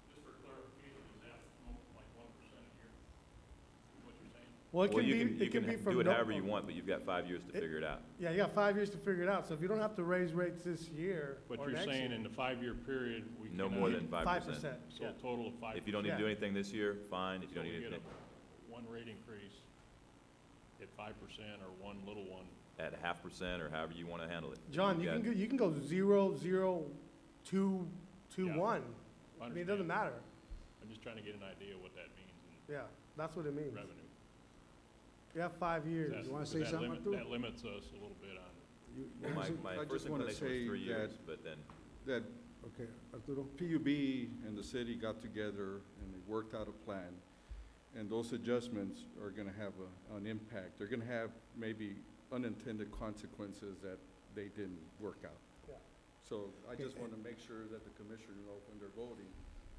Just for clarification, is that like 1% a year? What you're saying? Well, it Well, can you be, it can be from. do it no- however you want, but you've got 5 years to figure it out. Yeah, you got 5 years to figure it out, so if you don't have to raise rates this year But or you're next saying year- in the 5-year period, we No cannot- more than 5%. 5%, So yeah. a total of 5%. If you don't need to do anything this year, fine. If you So don't we need get anything one rate increase at 5% or one little one. at 0.5% or however you want to handle it. John, You've you got- can go 0, 0, 2, 2, Yeah. 1. I I mean, it doesn't understand. matter. I'm just trying to get an idea what that means in Yeah, that's what it means. revenue. You have 5 years. That- You wanna but say that something, limit- Arturo? That limits us a little bit on, Well, my I first just wanna inclination was say 3 years, that- but then That Okay, Arturo? PUB and the city got together and they worked out a plan, and those adjustments are gonna have an impact. They're gonna have maybe unintended consequences that they didn't work out. Yeah. So I Okay, just wanna make sure that the commissioner know when they're voting,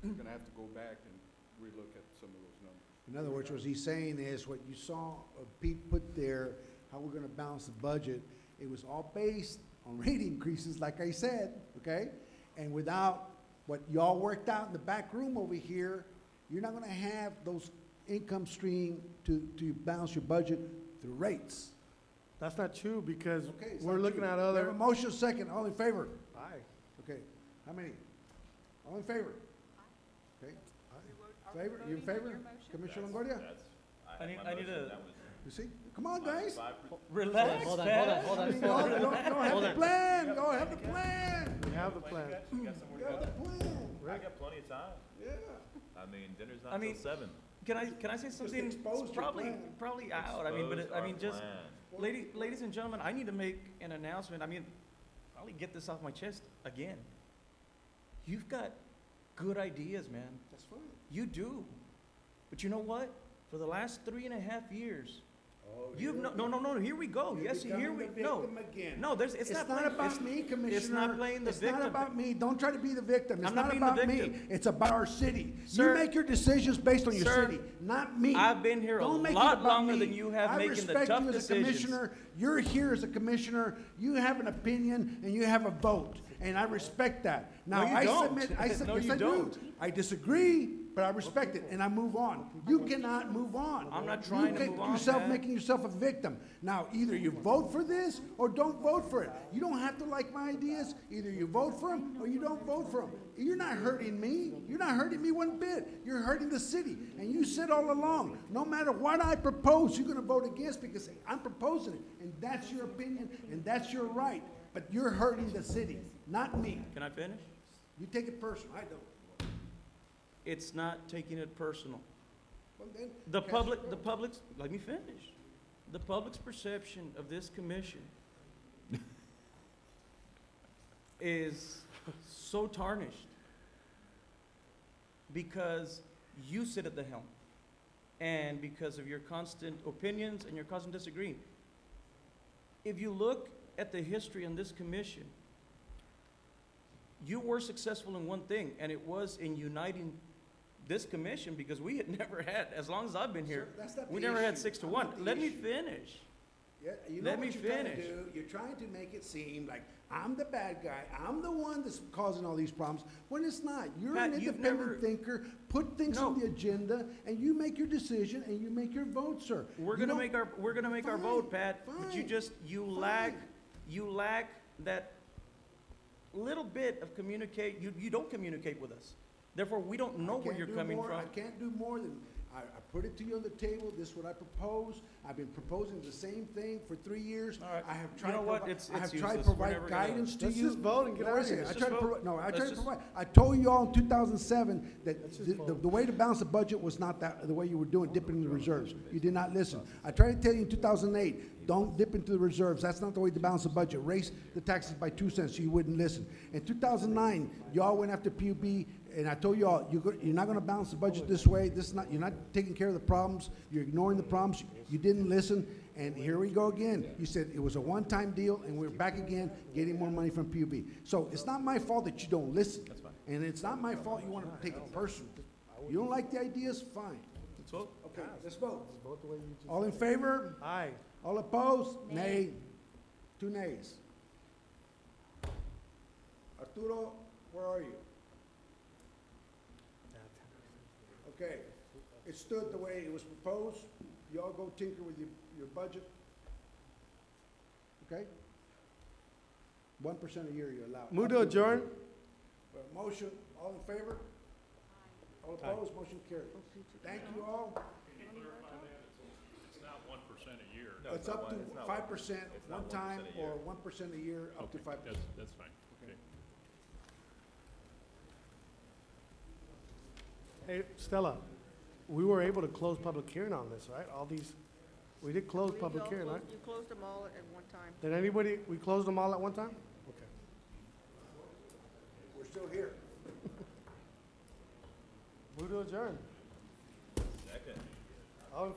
they're gonna have to go back and relook at some of those numbers. In other words, what he's saying is what you saw Pete put there, how we're gonna balance the budget, it was all based on rate increases, like I said, okay? And without what y'all worked out in the back room over here, you're not gonna have those income stream to balance your budget through rates. That's not true because Okay, it's we're not looking true. at We have other. a motion second, all in favor? Aye. Okay, how many? All in favor? Okay, favor, you in favor? Commissioner Longoria? that's. I need- my I need motion, a- that was You see, come on, guys. 5%. Relax, Hold on, man. hold on, I mean, hold on. Don't have Hold the on. plan, go have the plan. We have the plan. You got somewhere You to have go. the plan. I got plenty of time. Yeah. I mean, dinner's I not till mean, 7. Can I say something? expose It's your probably, plan. probably out. I mean, but, Expose I our mean, just, plan. ladies and gentlemen, I need to make an announcement. I mean, probably get this off my chest again. You've got good ideas, man. That's fine. You do. But you know what? For the last 3.5 years, you've, no, here we go. Yes, here we, no. Again. No, it's not playing- about it's- me, Commissioner. It's not playing the It's victim. not about me. Don't try to be the victim. It's I'm not not being the about me. victim. It's about our city. Sir- You make your decisions based on your Sir, city, not me. I've been here a Don't make it lot about longer me. than you have making the I tough respect you as a decisions. commissioner. You're here as a commissioner. You have an opinion and you have a vote, and I respect that. Now, No, you I don't. submit. No, yes, you I do. don't. I disagree, but I respect it, and I move on. You cannot move on. I'm not trying to You move get on, yourself man. making yourself a victim. Now, either you vote for this or don't vote for it. You don't have to like my ideas. Either you vote for them or you don't vote for them. You're not hurting me. You're not hurting me one bit. You're hurting the city. And you said all along, no matter what I propose, you're going to vote against because I'm proposing it. And that's your opinion and that's your right. But you're hurting the city, not me. Can I finish? You take it personal. I don't. It's not taking it personal. Well, then, The catch public's, let me finish. The public's perception of this commission is so tarnished because you sit at the helm and because of your constant opinions and your constant disagreeing. If you look at the history on this commission, you were successful in one thing, and it was in uniting this commission because we had never had, as long as I've been here, Sir, that's not we the never had issue. 6 to I'm 1. not the Let me issue. finish. Yeah, you know Let me what you're trying to finish. do? You're trying to make it seem like I'm the bad guy. I'm the one that's causing all these problems, when it's not. You're Pat, an you've independent never- thinker, put things on No. the agenda, and you make your decision, and you make your vote, sir. We're You gonna don't- make our Fine, vote, Pat, but you fine. lack that little bit of you don't communicate with us. Therefore, we don't know where Can't you're do coming more- from. I can't do more than, I put it to you on the table, this is what I propose. I've been proposing the same thing for 3 years. All right. I have You tried know to what? provi- It's I have tried to useless. We're provide never gonna- guidance to Let's you. just vote and get No, out of listen, here. I Let's tried to just provi- vote. No, I Let's tried to just- provide, I told you all in 2007 that Let's just the vote. the way to balance the budget was not the way you were doing, dipping into the reserves. You did not listen. I tried to tell you in 2008, don't dip into the reserves. That's not the way to balance the budget. Raise the taxes by 2 cents, so you wouldn't listen. In 2009, y'all went after PUB, and I told y'all, you're not gonna balance the budget this way. This is not, you're not taking care of the problems. You're ignoring the problems. You didn't listen, and here we go again. You said it was a one-time deal, and we're back again, getting more money from PUB. So it's not my fault that you don't listen. That's fine. And it's not my fault you wanna take it personal. You don't like the ideas, fine. Let's vote. Okay, let's vote. Just vote the way you just. All in favor? Aye. All opposed? Nay. 2 nays. Arturo, where are you? Okay, it stood the way it was proposed. Y'all go tinker with your budget. Okay? 1% a year you're allowed. Move to adjourn. Motion, all in favor? All opposed? Motion carried. Thank you all. Can you clarify that? It's not 1% a year. No, It's up to it's not 5% It's not one time 1% a year. or 1% a year, up to Okay, 5%. That's fine. Okay. Hey, Stella, we were able to close public hearing on this, right? All these, we did close You public all hearing, right? You closed them all at one time. Did anybody, we closed them all at one time? Okay. We're still here. Move to adjourn. Second. All in